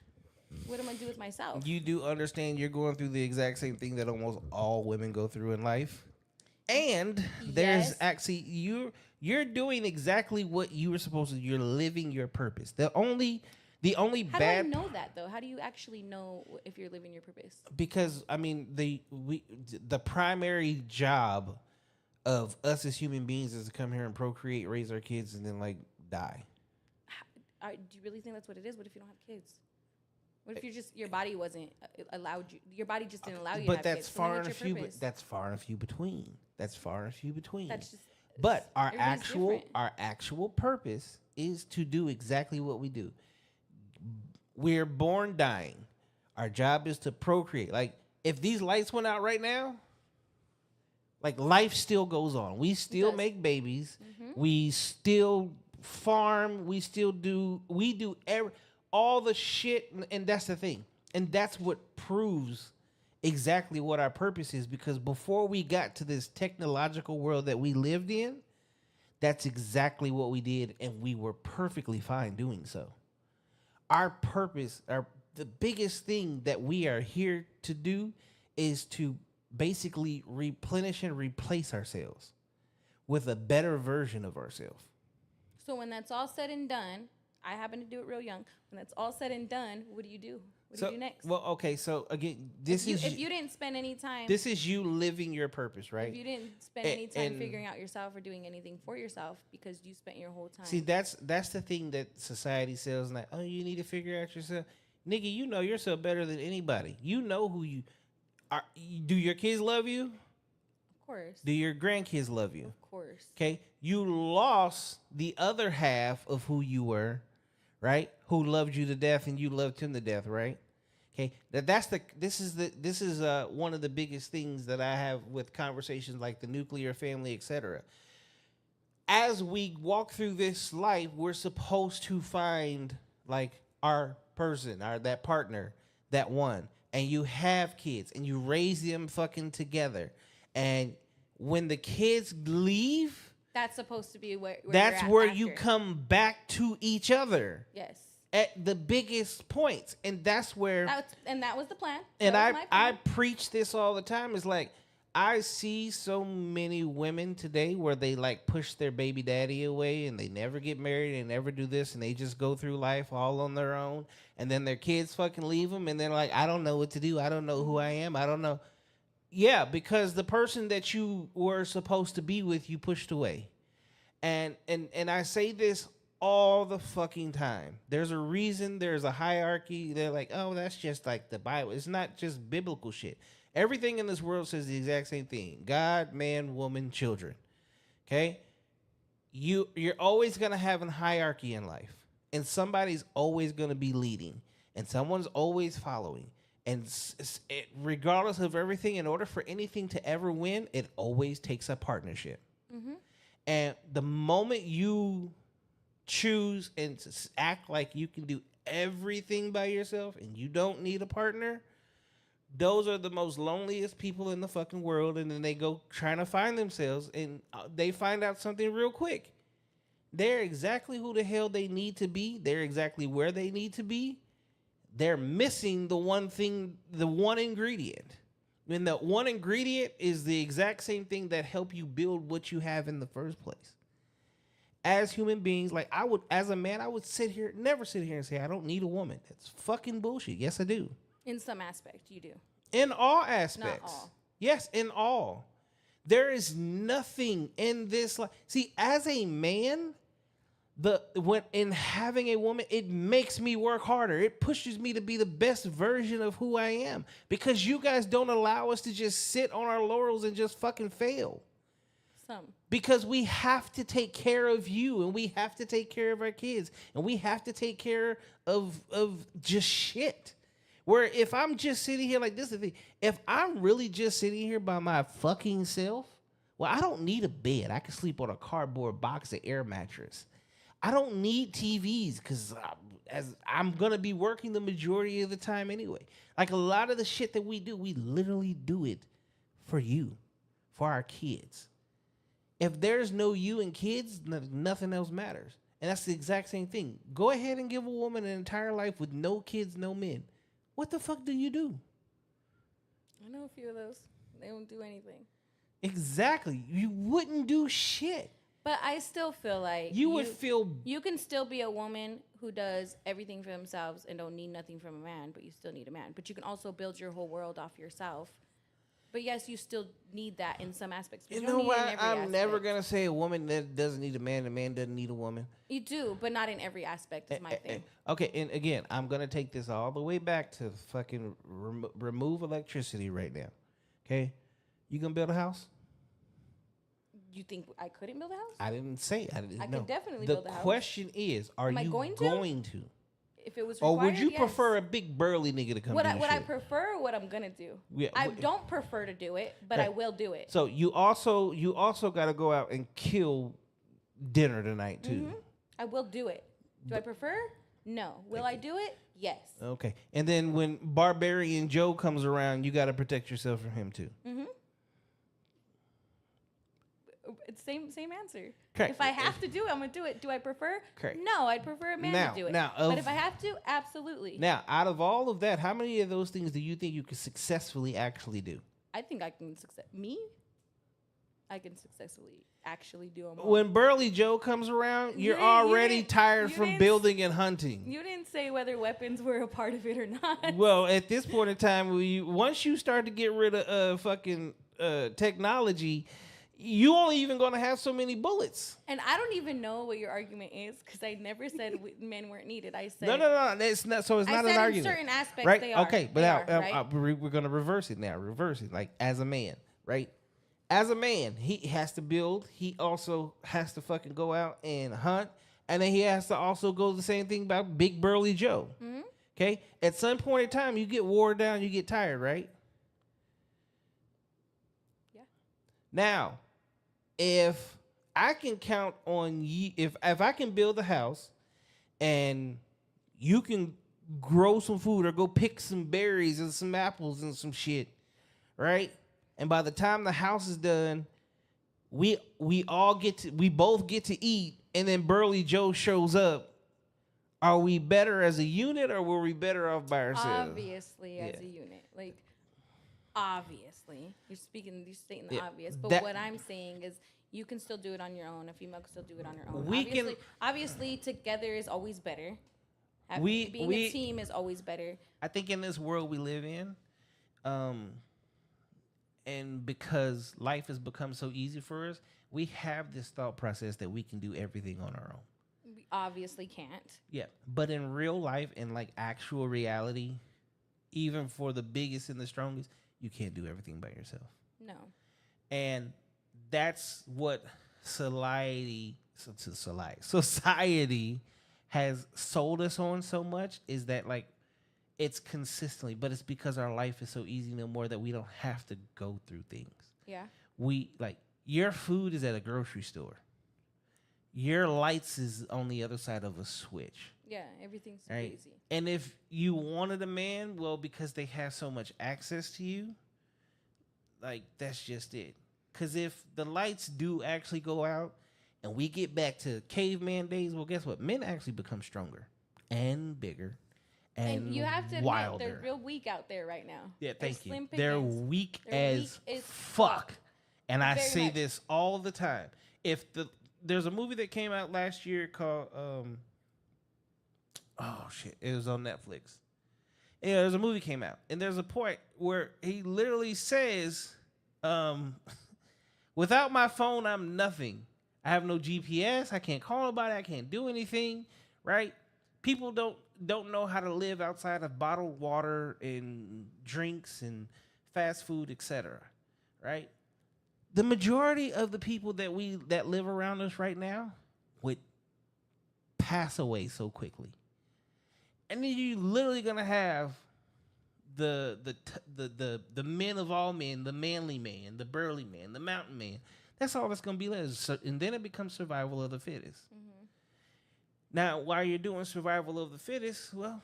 what am I going to do with myself? You do understand you're going through the exact same thing that almost all women go through in life. And there's Yes. actually you're doing exactly what you were supposed to. You're living your purpose. The only How bad do I know that though? How do you actually know if you're living your purpose? because I mean the primary job of us as human beings is to come here and procreate, raise our kids, and then like die. Do you really think that's what it is? What if you don't have kids? What if your body wasn't allowed you? Your body just didn't allow you. But to have that's kids. So then far and what's few. your purpose? That's far and few between. That's far and few between. That's just. But everybody's different. our actual purpose is to do exactly what we do. We're born dying. Our job is to procreate. Like if these lights went out right now, like life still goes on. We still does. make babies. We still farm. We do all the shit, and that's the thing. And that's what proves exactly what our purpose is, because before we got to this technological world that we lived in, that's exactly what we did, and we were perfectly fine doing so. Our purpose, the biggest thing that we are here to do is to basically replenish and replace ourselves with a better version of ourselves. So when that's all said and done, I happen to do it real young. When that's all said and done, what do you do? What do you do next? Well, okay, so again, if you didn't spend any time, this is you living your purpose, right? if you didn't spend any time and- figuring out yourself or doing anything for yourself because you spent your whole time. See, that's the thing that society sells, like, oh, you need to figure out yourself. Nigga, you know yourself better than anybody. You know who you are. Do your kids love you? Of course. Do your grandkids love you? Of course. Okay, you lost the other half of who you were, right? Who loved you to death and you loved him to death, right? Okay, this is one of the biggest things that I have with conversations like the nuclear family, etc. As we walk through this life, we're supposed to find like our person, that partner, that one, and you have kids and you raise them fucking together, and when the kids leave, That's supposed to be where that's you're at where after. you come back to each other Yes. at the biggest points, and that's where. That was the plan. And That was my I plan. preach this all the time. It's like I see so many women today where they like push their baby daddy away and they never get married, they never do this, and they just go through life all on their own, and then their kids fucking leave them, and they're like, I don't know what to do. I don't know who I am. I don't know. Yeah, because the person that you were supposed to be with, you pushed away. And I say this all the fucking time. There's a reason, there's a hierarchy. They're like, oh, that's just like the Bible. It's not just biblical shit. Everything in this world says the exact same thing. God, man, woman, children. Okay? You're always going to have a hierarchy in life. And somebody's always going to be leading. And someone's always following. And regardless of everything, in order for anything to ever win, it always takes a partnership. Mm-hmm. And the moment you choose and act like you can do everything by yourself and you don't need a partner, those are the most loneliest people in the fucking world. And then they go trying to find themselves, and they find out something real quick. They're exactly who the hell they need to be. They're exactly where they need to be. They're missing the one thing, the one ingredient. And that one ingredient is the exact same thing that helped you build what you have in the first place. As human beings, like as a man, I would never sit here and say, I don't need a woman. That's fucking bullshit. Yes, I do. In some aspect, you do. In all aspects. Not all. Yes, in all. There is nothing in this life. See, as a man, in having a woman, it makes me work harder. It pushes me to be the best version of who I am, because you guys don't allow us to just sit on our laurels and just fucking fail. Because we have to take care of you, and we have to take care of our kids, and we have to take care of just shit. Where if I'm just sitting here, like, this is the thing. If I'm really just sitting here by my fucking self, well, I don't need a bed. I can sleep on a cardboard box of air mattress. I don't need TVs because as I'm gonna be working the majority of the time anyway. Like a lot of the shit that we do, we literally do it for you, for our kids. If there's no you and kids, nothing else matters. And that's the exact same thing. Go ahead and give a woman an entire life with no kids, no men. What the fuck do you do? I know a few of those. They don't do anything. Exactly. You wouldn't do shit. But I still feel like You would feel... you can still be a woman who does everything for themselves and don't need nothing from a man, but you still need a man. But you can also build your whole world off yourself. But yes, you still need that in some aspects. But You don't know need it in what? every I'm never aspect. going to say a woman that doesn't need a man doesn't need a woman. You do, but not in every aspect is my thing. Okay, and again, I'm going to take this all the way back to fucking remove electricity right now. Okay? You going to build a house? You think I couldn't build a house? I didn't say. I didn't I know. could definitely the build a house. question is, are Am I you going to? If it was Or required, would you yes. prefer a big burly nigga to come What do I, the what I shit? prefer, or what I'm gonna do. Yeah, I wh- don't prefer to do it, but I Right. will do it. So you also got to go out and kill dinner tonight too. Mhm. I will do it. Do I prefer? No. Will I do it? Yes. Okay. And then when Barbarian Joe comes around, you got to protect yourself from him too. It's same answer. Correct. If I have to do it, I'm gonna do it. Do I prefer? Correct. No, I'd prefer a man Now- to do it. now, but if I have to, absolutely. Now, out of all of that, how many of those things do you think you could successfully actually do? I think I can I can successfully actually do them all. When Burly Joe comes around, You you're didn't- you already didn't- tired you from didn't- building and hunting. You didn't say whether weapons were a part of it or not. Well, at this point in time, once you start to get rid of fucking technology, you only even going to have so many bullets. And I don't even know what your argument is because I never said men weren't needed. I said No. It's not. So it's I not said an in argument, certain aspects right? they are. Okay, but They now are, right? we're going to reverse it now. Reverse it, like as a man, right? As a man, he has to build. He also has to fucking go out and hunt, and then he has to also go the same thing about Big Burly Joe. Mm-hmm. Okay, at some point in time, you get wore down, you get tired, right? Yeah. Now, if I can count on you, if I can build a house, and you can grow some food or go pick some berries and some apples and some shit, right? And by the time the house is done, we both get to eat, and then Burly Joe shows up. Are we better as a unit, or were we better off by ourselves? Obviously, as Yeah. a unit, like obviously, you're stating the Yeah, obvious. But that- what I'm saying is, you can still do it on your own. A female can still do it on her own. We can- obviously together is always better. Being we- a team is always better. I think in this world we live in, and because life has become so easy for us, we have this thought process that we can do everything on our own. We obviously can't. Yeah, but in real life, in like actual reality, even for the biggest and the strongest, you can't do everything by yourself. No. And that's what society has sold us on so much, is that like it's consistently, but it's because our life is so easy no more that we don't have to go through things. Yeah. We like your food is at a grocery store. Your lights is on the other side of a switch. Yeah. Everything's super Right. easy. And if you wanted a man, well, because they have so much access to you, like that's just it. Because if the lights do actually go out and we get back to caveman days, well, guess what? Men actually become stronger and bigger and you have to admit, wilder. they're real weak out there right now. Yeah, They're thank you. slim They're pickings. weak They're as weak as fuck. fuck. And I Very say much. this all the time. There's a movie that came out last year called oh shit, it was on Netflix. Yeah, there's a movie came out, and there's a point where he literally says, without my phone, I'm nothing. I have no GPS. I can't call nobody. I can't do anything. Right? People don't know how to live outside of bottled water and drinks and fast food, etc. Right? The majority of the people that live around us right now would pass away so quickly. And then you're literally gonna have the men of all men, the manly man, the burly man, the mountain man. That's all that's going to be left. So, and then it becomes survival of the fittest. Now, while you're doing survival of the fittest, well,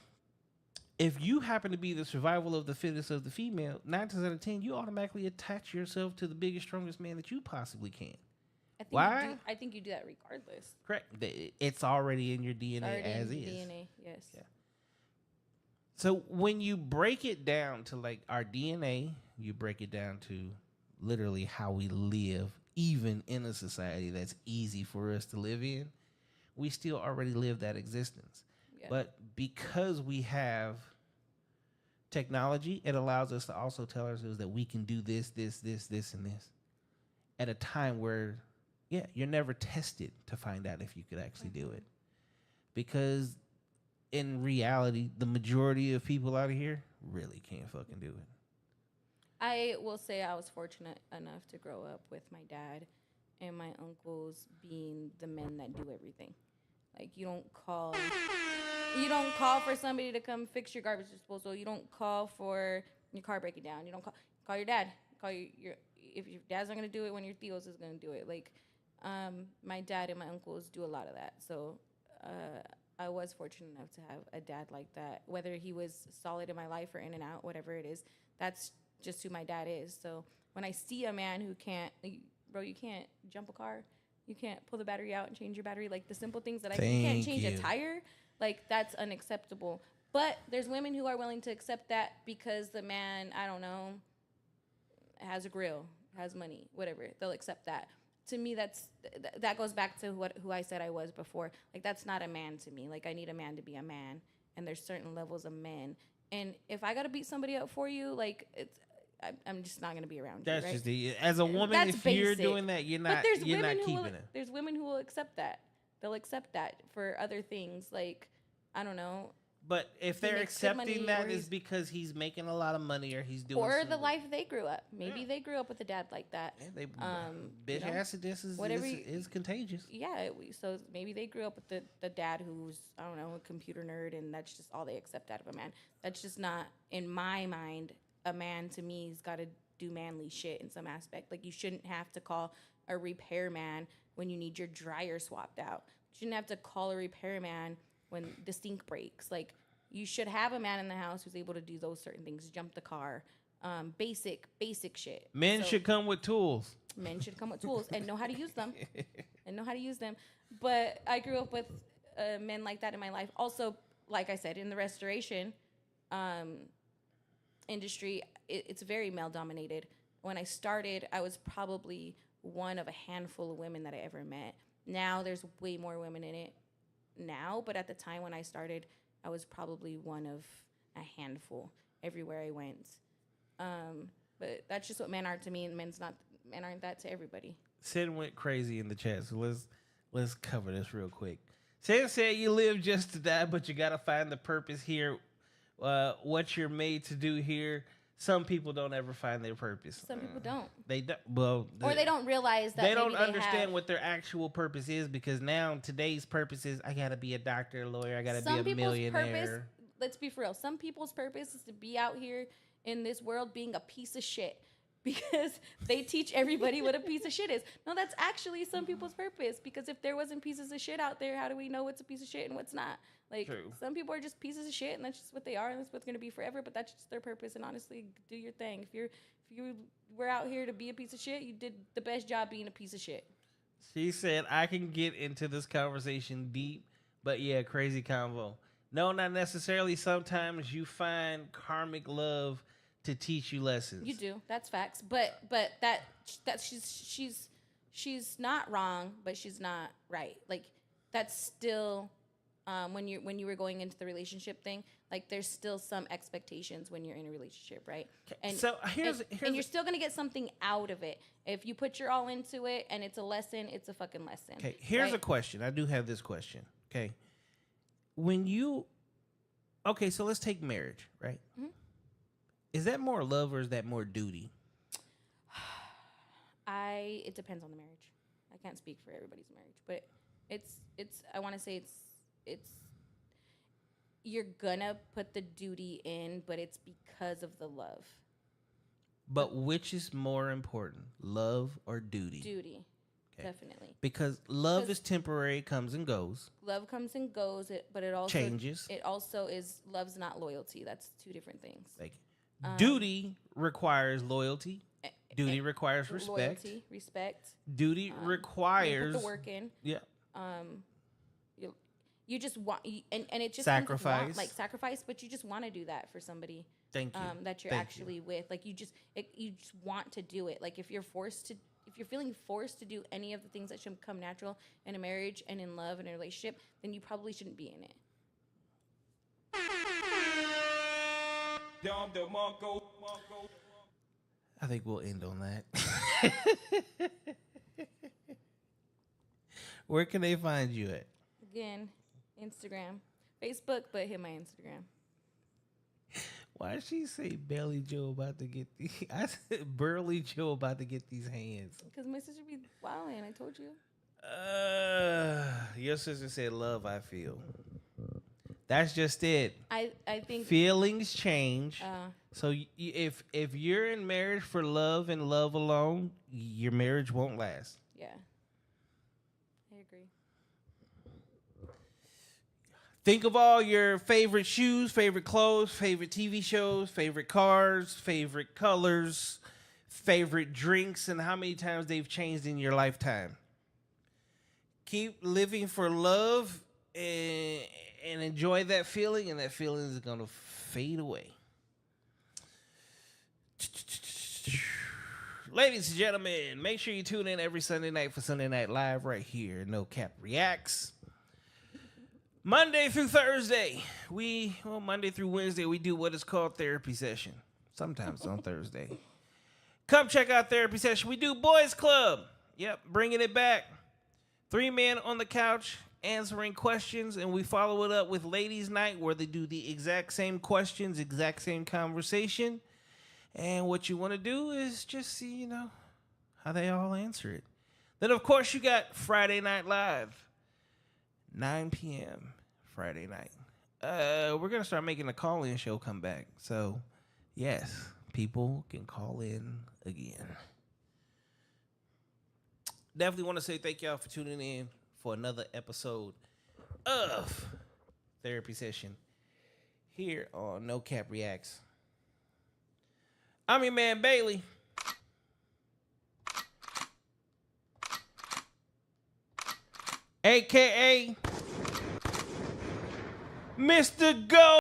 if you happen to be the survival of the fittest of the female, 9 times out of 10, you automatically attach yourself to the biggest, strongest man that you possibly can. Why? I think you do that regardless. Correct. It's already in your DNA It's already as in your is. DNA, yes. Yeah. So when you break it down to like our DNA, you break it down to literally how we live, even in a society that's easy for us to live in, we still already live that existence. Yeah. But because we have technology, it allows us to also tell ourselves that we can do this, and this at a time where, yeah, you're never tested to find out if you could actually do it. Because in reality, the majority of people out here really can't fucking do it. I will say I was fortunate enough to grow up with my dad and my uncles being the men that do everything. Like you don't call for somebody to come fix your garbage disposal. You don't call for your car breaking down. You don't call your dad. Call your if your dad's not gonna do it when your Theos is gonna do it. Like my dad and my uncles do a lot of that. So I was fortunate enough to have a dad like that. Whether he was solid in my life or in and out, whatever it is, that's just who my dad is. So when I see a man who can't, like, bro, you can't jump a car, you can't pull the battery out and change your battery, like the simple things that you can't change a tire, like that's unacceptable. But there's women who are willing to accept that because the man, I don't know, has a grill, has money, whatever. They'll accept that. To me, that goes back to who I said I was before. Like that's not a man to me. Like I need a man to be a man, and there's certain levels of men. And if I gotta beat somebody up for you, like I'm just not gonna be around you. That's right? just as a woman. That's if you're basic. doing that, you're not keeping it. There's women who will accept that. They'll accept that for other things. Like I don't know. But if they're makes good money, accepting that or is he's- because he's making a lot of money or he's doing Or some the good- life they grew up. Maybe they grew up with a dad like that. Yeah, they you bitch know, acidness whatever is contagious. Yeah, so maybe they grew up with the dad who's, I don't know, a computer nerd, and that's just all they accept out of a man. That's just not, in my mind, a man to me has got to do manly shit in some aspect. Like, you shouldn't have to call a repairman when you need your dryer swapped out. You shouldn't have to call a repairman when the sink breaks. Like, you should have a man in the house who's able to do those certain things, jump the car, basic shit. Men So- should come with tools. Men should come with tools and know how to use them. But I grew up with men like that in my life. Also, like I said, in the restoration industry, it's very male dominated. When I started, I was probably one of a handful of women that I ever met. Now there's way more women in it now, but at the time when I started, I was probably one of a handful everywhere I went. But that's just what men are to me, and men aren't that to everybody. Sid went crazy in the chat, so let's cover this real quick. Sid said you live just to die, but you gotta find the purpose here. What you're made to do here. Some people don't ever find their purpose. Some people don't. They don't. Well, Or they don't realize that they don't maybe they understand have. what their actual purpose is, because now today's purpose is I gotta be a doctor, a lawyer, I gotta Some be a people's millionaire. purpose, let's be for real, some people's purpose is to be out here in this world being a piece of shit because they teach everybody what a piece of shit is. No, that's actually some people's purpose, because if there wasn't pieces of shit out there, how do we know what's a piece of shit and what's not? Like, True. Some people are just pieces of shit, and that's just what they are, and that's what's going to be forever, but that's just their purpose. And honestly, do your thing. If you were out here to be a piece of shit, you did the best job being a piece of shit. She said, I can get into this conversation deep, but yeah, crazy convo. No, not necessarily. Sometimes you find karmic love to teach you lessons. You do. That's facts. But that she's not wrong, but she's not right. Like that's still when you were going into the relationship thing, like there's still some expectations when you're in a relationship, right? And so here's and you're still gonna get something out of it if you put your all into it, and it's a lesson. It's a fucking lesson. Okay, here's right? a question. I do have this question. Okay, so let's take marriage, right? Mm-hmm. Is that more love or is that more duty? It depends on the marriage. I can't speak for everybody's marriage, but it's I want to say it's you're gonna put the duty in, but it's because of the love. But which is more important, love or duty? Duty, Okay. definitely. Because love Because- is temporary, comes and goes, Love comes and goes, but it also changes. It also is love's not loyalty. That's two different things. Like, duty requires loyalty. Duty requires respect. Loyalty, respect. Duty You requires put the work in. Yeah. You just want, and it just Sacrifice. comes with like sacrifice, but you just want to do that for somebody. Thank you. That you're Thank actually with. Like you just want to do it. Like if you're feeling forced to do any of the things that should come natural in a marriage and in love and a relationship, then you probably shouldn't be in it. I think we'll end on that. Where can they find you at? Again, Instagram, Facebook, but hit my Instagram. Why did she say Belly Joe about to get these? I said Burly Joe about to get these hands. Because my sister be wilding, I told you. Your sister said love I feel. That's just it. I think Feelings change. So if you're in marriage for love and love alone, your marriage won't last. yeah, I agree. Think of all your favorite shoes, favorite clothes, favorite TV shows, favorite cars, favorite colors, favorite drinks, and how many times they've changed in your lifetime. Keep living for love and enjoy that feeling, and that feeling is going to fade away. Ladies and gentlemen, make sure you tune in every Sunday night for Sunday Night Live right here. No Cap Reacts. Monday through Thursday, Monday through Wednesday, we do what is called therapy session. Sometimes on Thursday. Come check out therapy session. We do boys club. Yep, bringing it back. 3 men on the couch answering questions, and we follow it up with ladies night where they do the exact same questions, exact same conversation. And what you want to do is just see, how they all answer it. Then, of course, you got Friday Night Live. 9 p.m. Friday night. We're going to start making the call-in show come back. So, yes, people can call in again. Definitely want to say thank y'all for tuning in for another episode of Therapy Session here on No Cap Reacts. I'm your man, Bailey. AKA Mr. Go.